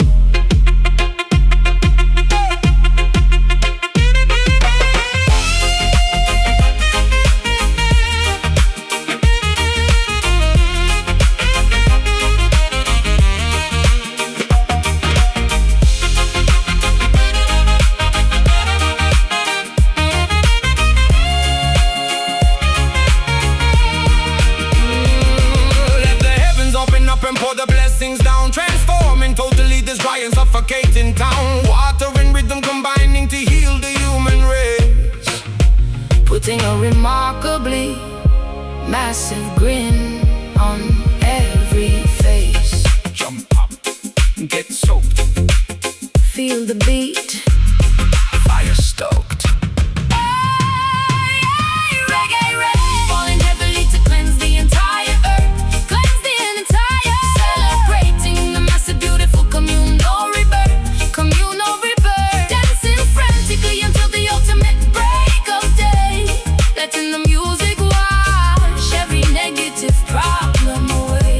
let the heavens open up and pour the blessings down, transforming totally this dry and suffocating town. Water and rhythm combining to heal the human race, Putting a remarkably massive grin on every face. jump up, get soaked, Feel the beat, fire stoked. reggae rain falling heavily to cleanse the entire earth, cleanse the entire, celebrating the massive, beautiful communal rebirth, communal rebirth. Dancing frantically until the ultimate break of day, letting the music wash every negative problem away.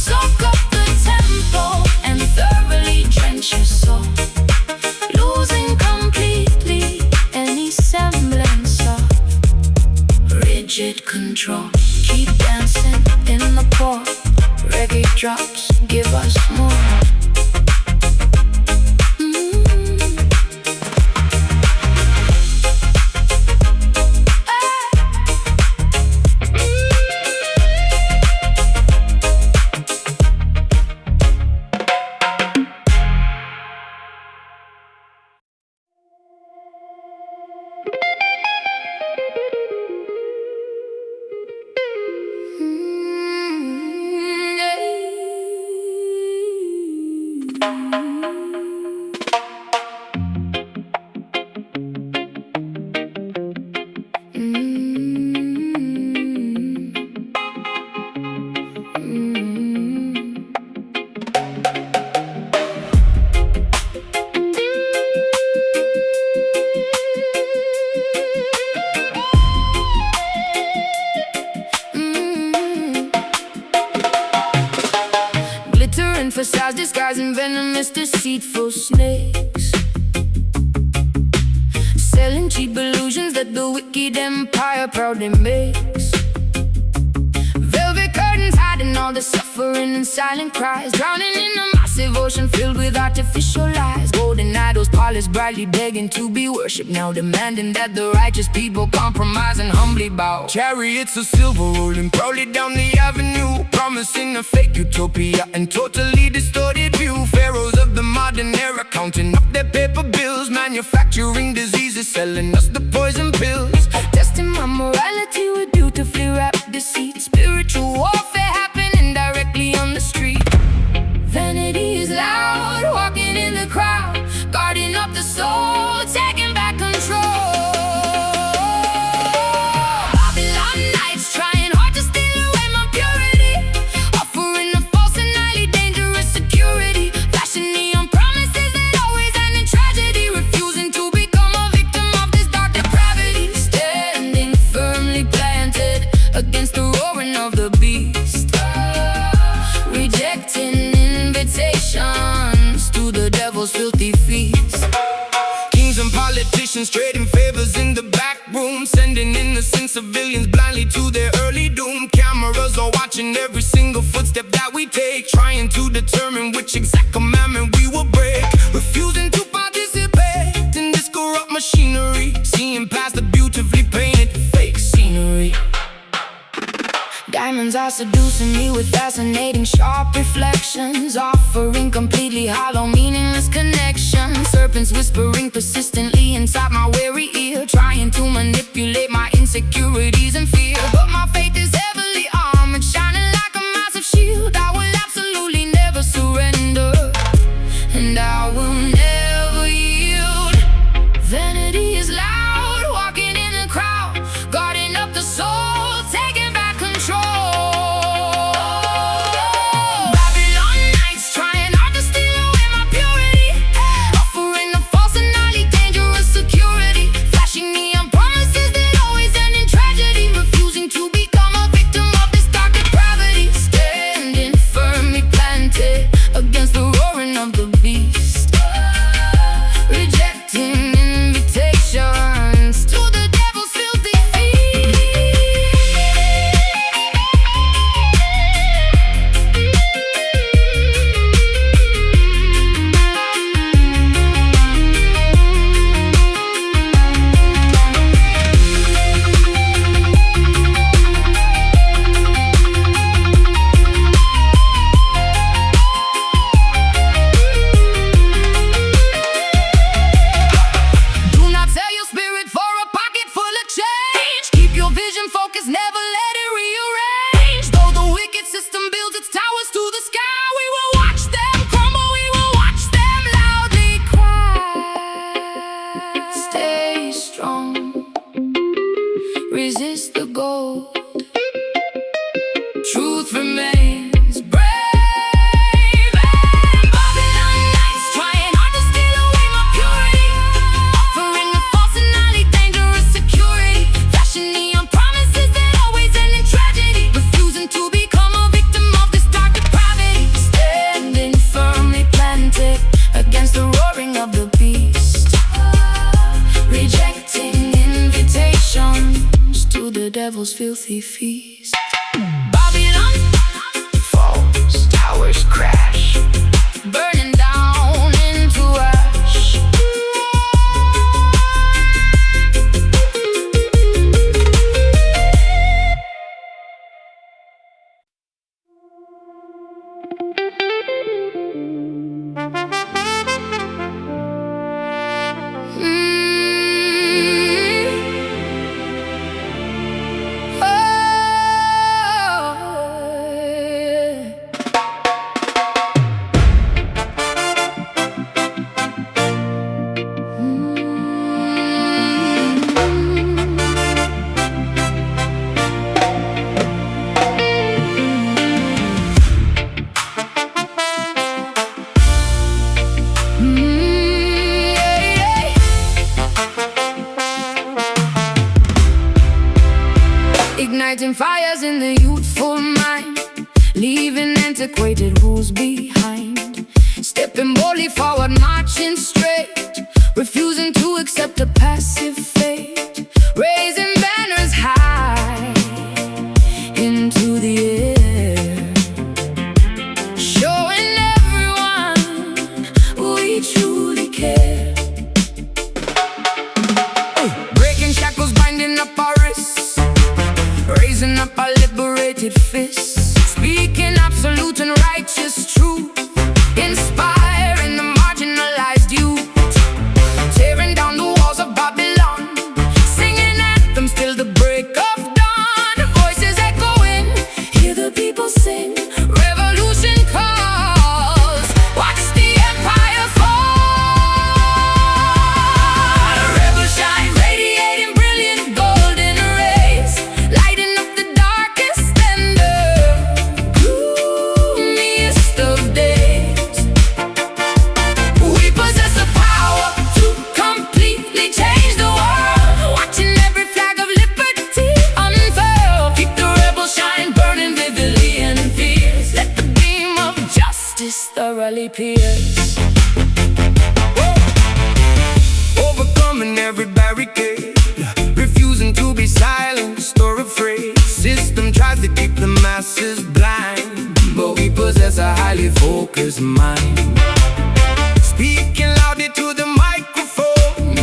Soak up the tempo and thoroughly drench your soul, losing completely any semblance of rigid control. Keep dancing in the pour, reggae drops give us more. Glitter and facades disguising venomous, deceitful snakes, selling cheap illusions that the wicked empire proudly makes. Velvet curtains hiding all the suffering and silent cries, drowning in a massive ocean filled with artificial lies. Golden idols polished brightly, begging to be worshipped, now demanding that the righteous people compromise and humbly bow. Chariots of silver rolling proudly down the avenue, promising a fake utopia and totally distorted view. Pharaohs of the modern era counting up their paper bills, manufacturing diseases, selling us the poison pills. Testing my morality with beautifully wrapped deceit. Spiritual warfare happening directly on the street. Vanity is loud, walking in the crowd, guarding up the soul, taking back control. Babylon nights trying hard to steal away my purity, offering a false and highly dangerous security, flashing neon promises that always end in tragedy, refusing to become a victim of this dark depravity, standing firmly planted against the roaring of the beast, rejecting invitations to the devil's filthy feast. Kings and politicians trading favors in the back room, sending innocent civilians blindly to their early doom. Cameras are watching every single footstep that we take, trying to determine which exact commandment we will break, refusing to participate in this corrupt machinery, seeing past the beautifully painted fake scenery. Diamonds are seducing me with fascinating sharp reflections, offering completely hollow meaningless connections. Serpents whispering persistently inside my weary ear, trying to manipulate my insecurities and fear. But my faith is heavily armored, shining like a massive shield. I will absolutely never surrender, and I will never yield. Vanity is loud, walking in the crowd, guarding up the soul, taking back control. Babylon nights trying hard to steal away my purity, offering a false and highly dangerous security, flashing neon promises that always end in tragedy, refusing to become a victim of this dark depravity, standing firmly planted against the roaring of the beast, rejecting invitations to the devil's filthy feast. Do not sell your spirit for a pocket full of change. Keep your vision focused, never let it rearrange. Though the wicked system builds its towers to the sky, we will watch them crumble, we will watch them loudly cry. Stay strong, resist the gold, truth remains brave. And Babylon nights trying hard to steal away my purity, offering a false and highly dangerous security, flashing neon promises that always end in tragedy, refusing to become a victim of this dark depravity, standing firmly planted against the roaring of the beast, rejecting invitations to the devil's filthy feast. Babylon falls, towers crash, burning down into ash. igniting fires in the youthful mind, leaving antiquated rules behind. Stepping boldly forward, marching straight, refusing to accept a passive fate. Raising banners high into the air, showing everyone we truly care. Breaking shackles, binding up our wrists, raising up our liberated fists, speaking absolute and righteous truth, inspiring the marginalized youth, tearing down the walls of Babylon, singing anthems till the break of dawn. Voices echoing, hear the people sing, revolution calls, watch the empire fall. Rebel shine, radiating brilliant golden rays, lighting up the darkest and the gloomiest of days. We possess the power to completely change the world, watching every flag of liberty unfurl. Keep the rebel shine burning vividly and fierce, let the beam of justice thoroughly pierce. Overcoming every barricade, refusing to be silenced or afraid. System tries to keep the masses blind, but we possess a highly focused mind. Speaking loudly to the microphone,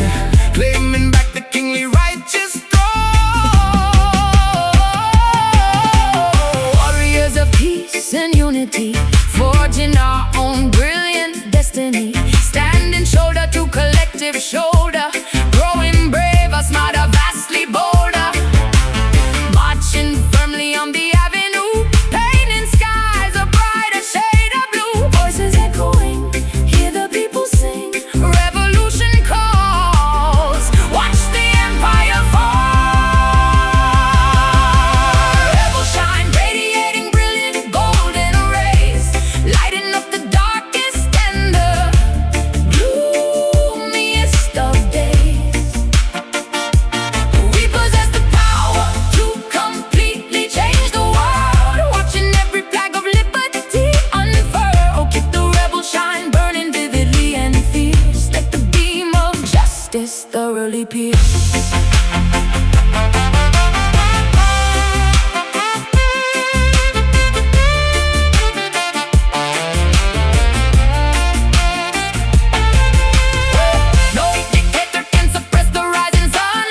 claiming back the kingly righteous throne. Warriors of peace and unity, forging our own brilliant destiny, standing shoulder to collective shoulder, growing braver, smarter, vastly bolder, marching firmly on the avenue, painting skies a brighter shade of blue. Voices echoing, hear the people sing, revolution calls, watch the empire fall. Rebel shine, radiating brilliant golden rays, lighting up the darkest and the gloomiest of days. We possess the power to completely change the world, watching every flag of liberty unfurl. Keep the rebel shine burning vividly and fierce, let the beam of justice thoroughly pierce. No dictator can suppress the rising sun.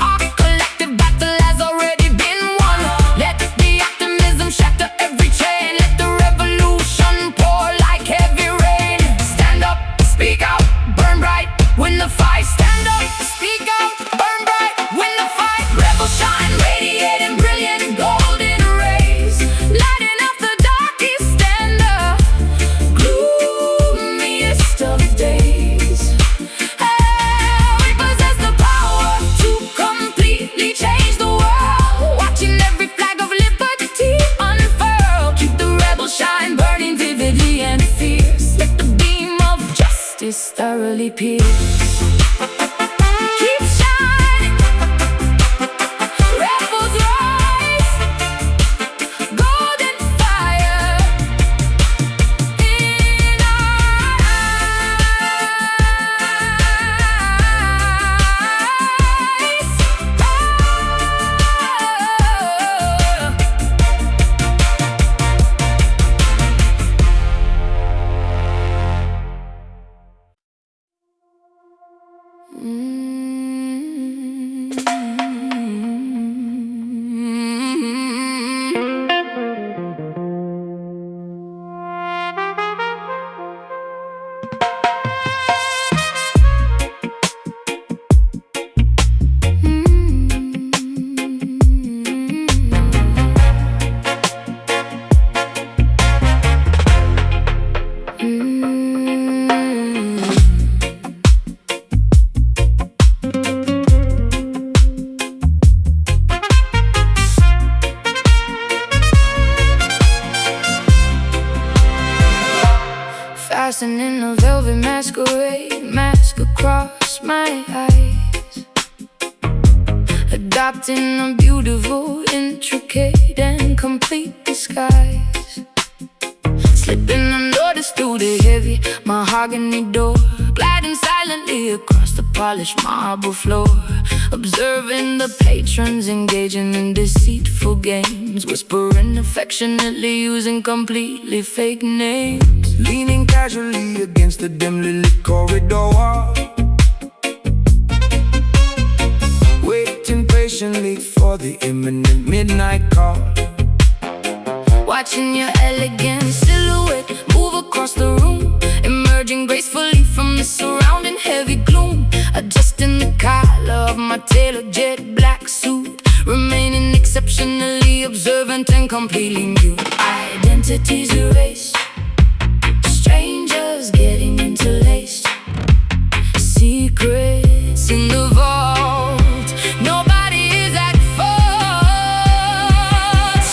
Our collective battle has already been won. Let the optimism shatter every chain, let the revolution pour like heavy rain. Stand up, speak out, burn bright, win the fight. Stand up, speak out, burn bright, win the fight. Rebel shine, radiating brilliant golden rays, lighting up the darkest and the gloomiest of days. We possess the power to completely change the world, watching every flag of liberty unfurl. Keep the rebel shine burning vividly and fierce, let the beam of justice thoroughly pierce. Keep shining, rebels rise, golden fire in our eyes. Fastening a velvet masquerade, mask across my eyes. A adopting a beautiful, intricate, and complete disguise. Slipping unnoticed through the heavy mahogany door, gliding silently across the polished marble floor, observing the patrons engaging in deceitful games, whispering affectionately, using completely fake names. Leaning casually against the dimly lit corridor wall, waiting patiently for the imminent midnight call. Watching your elegant silhouette move across the room, emerging gracefully from the surrounding heavy gloom. Adjusting the collar of my tailored jet black suit, remaining exceptionally observant and completely mute. Identities erased, strangers getting interlaced, secrets in the vault. Nobody is at fault.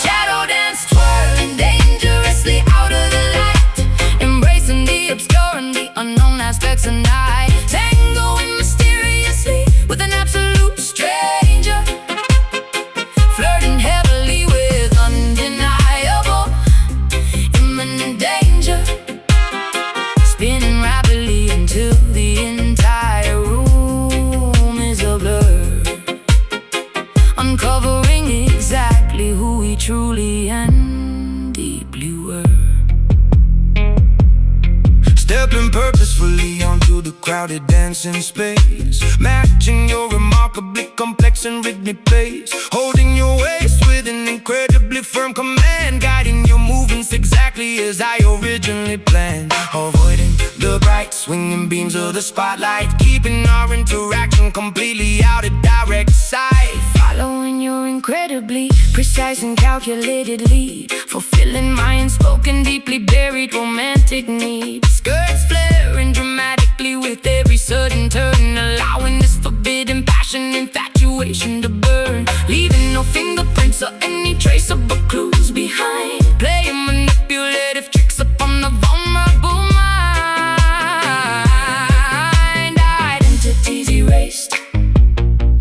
Shadow dance twirling dangerously out of the light, embracing the obscure and the unknown aspects of night. Tangoing mysteriously with an absolute stranger, flirting heavily with undeniable imminent danger, spinning rapidly until the entire room is a blur, uncovering exactly who we truly and deeply were. Stepping purposefully onto the crowded dancing space, matching your remarkably complex and rhythmic pace, holding your waist with an incredibly firm command, guiding your movements exactly as I originally planned, avoiding the bright swinging beams of the spotlight, keeping our interaction completely out of direct sight. Following your incredibly precise and calculated lead, fulfilling my unspoken, deeply buried romantic needs. Skirts flaring dramatically with every sudden turn, allowing this forbidden passion, infatuation to burn, leaving no fingerprints or any traceable clues behind. Playing manipulative tricks upon the vulnerable mind. Identities erased,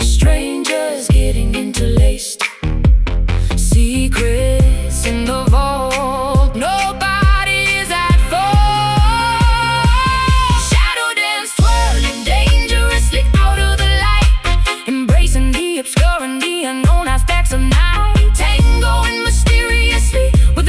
strangers getting interlaced, secrets in the vault. Nobody is at fault. Shadow dance twirling dangerously out of the light, embracing the obscure and the unknown aspects of night. Tangoing mysteriously with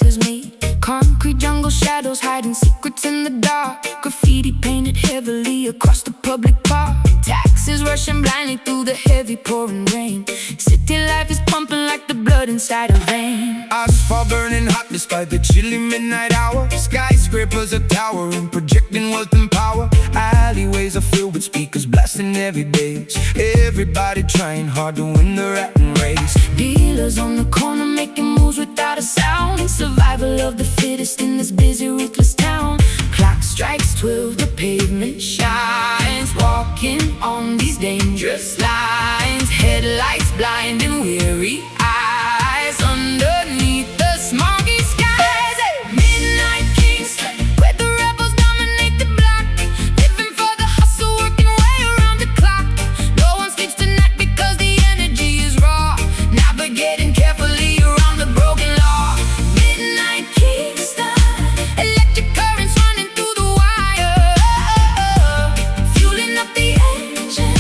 lovers meet. Concrete jungle shadows hiding secrets in the dark. Graffiti painted heavily across the public park. Taxis rushing blindly through the heavy pouring rain. City life is pumping like the blood inside a vein. Asphalt burning hot despite the chilly midnight hour. Skyscrapers are towering, projecting wealth and power. Alleyways are filled with speakers blasting every day. Everybody trying hard to win the rat race. Dealers on the corner making moves without a sound. Survival of the fittest in this busy, ruthless town. Clock strikes 12, the pavement shines. Walking on these dangerous lines. Headlights blinding weary eyes. Underneath the smoggy skies, midnight Kingston, where the rebels dominate the block. Living for the hustle, working way around the clock. No one sleeps tonight because the energy is raw. Navigating carefully around the broken law. Midnight Kingston, electric currents running through the wire. Fueling up the engine,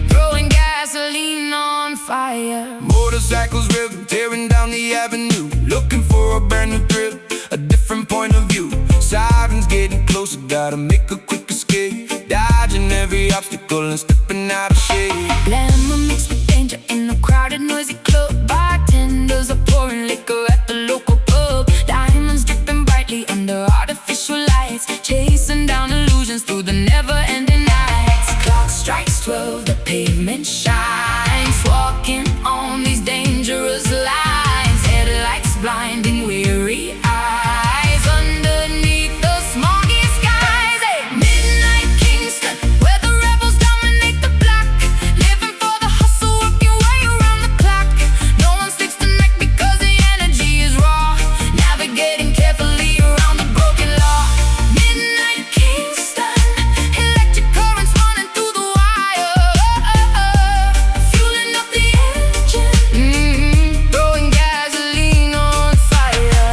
throwing gasoline on fire. Motorcycles revving, tearing down the avenue. Looking for a brand new thrill, a different point of view. Sirens getting closer, gotta make a quick escape. Dodging every obstacle and stepping out of shade. Glamour mixed with danger in a crowded, noisy club. Bartenders are pouring liquor at the local pub. Diamonds dripping brightly under artificial lights. Chasing down illusions through the never-ending nights. Clock strikes 12, the pavement shines. Walking on these dangerous lines. Headlights blinding weary eyes. Underneath the smoggy skies, midnight Kingston, where the rebels dominate the block. Living for the hustle, working way around the clock. No one sleeps tonight because the energy is raw. Navigating carefully around the broken law. Midnight Kingston, electric currents running through the wire. Fueling up the engine, throwing gasoline on fire.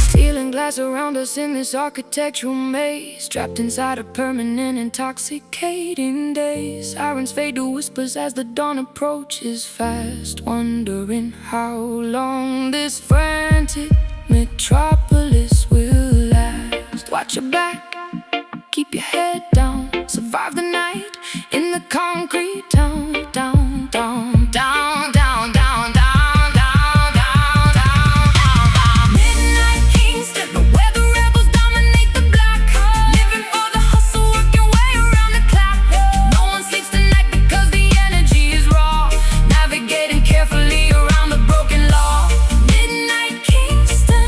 Stealing glass around us in this architectural maze. Trapped inside a permanent intoxicating daze. Sirens fade to whispers as the dawn approaches fast. Wondering how long this frantic metropolis will last. Watch your back, keep your head down. Survive the night in the concrete town. Down, down, down, down, down, down, down, down, down, down. Midnight Kingston, where the rebels dominate the block. Living for the hustle, working way around the clock. No one sleeps tonight because the energy is raw. Navigating carefully around the broken law. Midnight Kingston,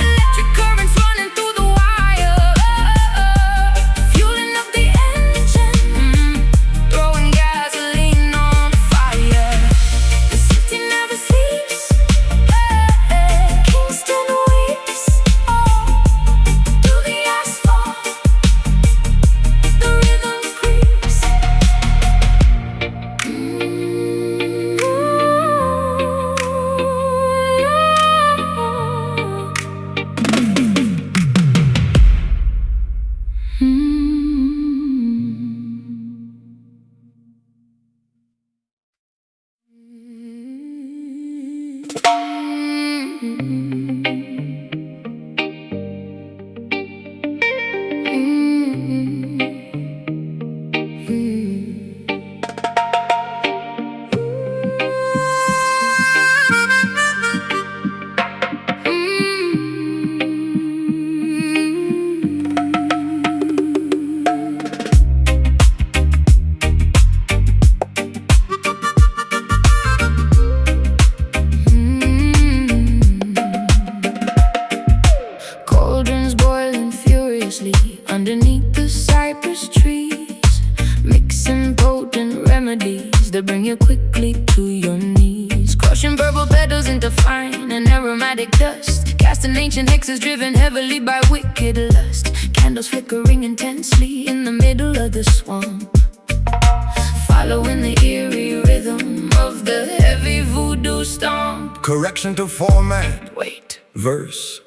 electric currents running through the wire. Fueling up the engine, throwing gasoline on fire. The city never sleeps. Kingston weeps. Through the asphalt, the rhythm creeps. Cauldrons boiling furiously underneath the cypress trees, mixing potent remedies that bring you quickly to your knees. Crushing purple petals into fine and aromatic dust, casting ancient hexes driven heavily by wicked lust. candles flickering intensely in the middle of the swamp, following the eerie rhythm of the heavy voodoo stomp. Correction to format. Wait. Verse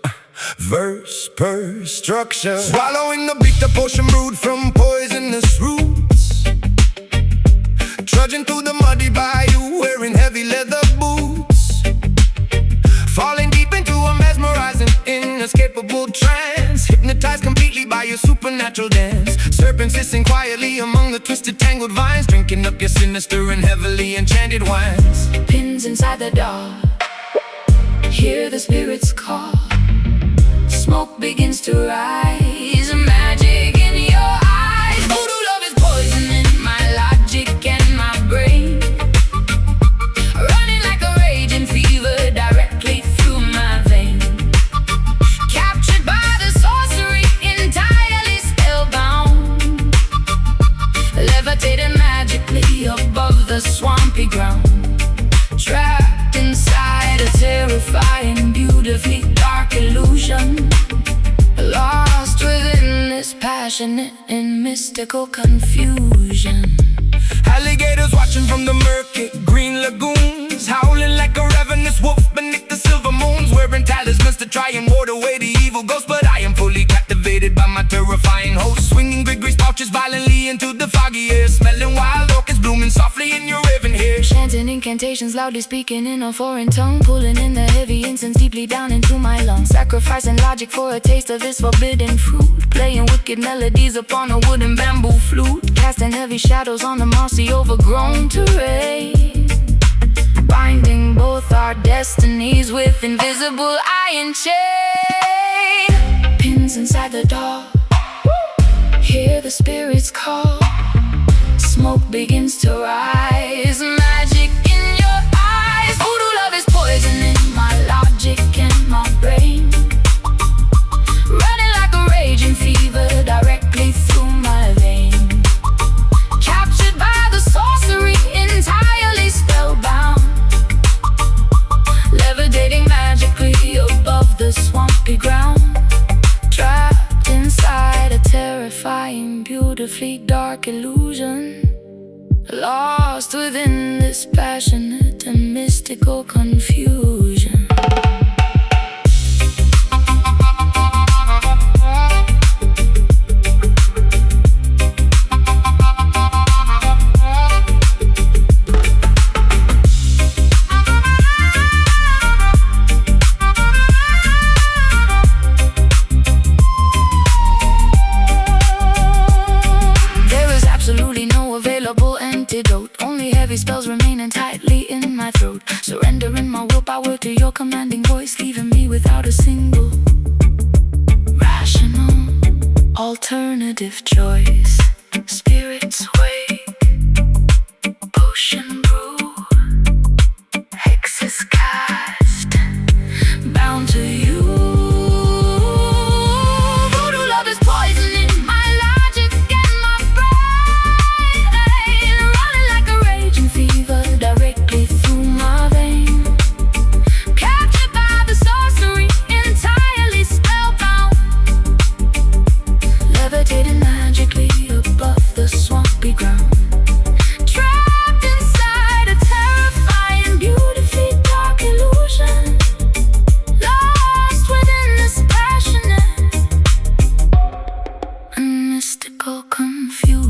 per structure. Swallowing the beat, the potion brewed from poisonous roots. Trudging through the muddy bayou, wearing heavy leather boots. Falling deep into a mesmerizing, inescapable trance. Hypnotized completely by your supernatural dance. Serpents hissing quietly among the twisted, tangled vines. Drinking up your sinister and heavily enchanted wines. Pins inside the dark, hear the spirits call. Smoke begins to rise, magic in your eyes. Voodoo love is poisoning my logic and my brain, running like a raging fever directly through my vein. Captured by the sorcery, entirely spellbound, levitating magically above the swampy ground. Trapped inside a terrifying, beautifully dark illusion, lost within this passionate and mystical confusion. Alligators watching from the murky green lagoons, howling like a ravenous wolf beneath the silver moons. Wearing talismans to try and ward away the evil ghost, but I am fully captivated by my terrifying host. Swinging big grease pouches violently into the foggy air, smelling wild orchids blooming softly in your raven hair. Chanting incantations, loudly speaking in a foreign tongue, pulling in the heavy incense deeply down into my lungs. Sacrificing logic for a taste of this forbidden fruit, playing wicked melodies upon a wooden bamboo flute, casting heavy shadows on the mossy overgrown terrain, binding both our destinies with invisible iron chain. Pins inside the dark, hear the spirits call. Smoke begins to rise, magic in your eyes. Voodoo love is poisoning my logic and my brain, running like a raging fever directly through my vein. Captured by the sorcery, entirely spellbound, levitating magically above the swampy ground. Trapped inside a terrifying, beautifully dark illusion, lost within this passionate and mystical confusion. Only heavy spells remaining tightly in my throat, surrendering my willpower to your commanding voice, leaving me without a single rational alternative choice. Spirits wake, potion brew, hexes cast, bound to you. Voodoo love is poisoning my logic and my brain, running like a raging fever directly through my vein. Captured by the sorcery, entirely spellbound, levitating magically above the swampy ground. Trapped inside a terrifying, beautifully dark illusion, lost within this passionate and mystical confusion.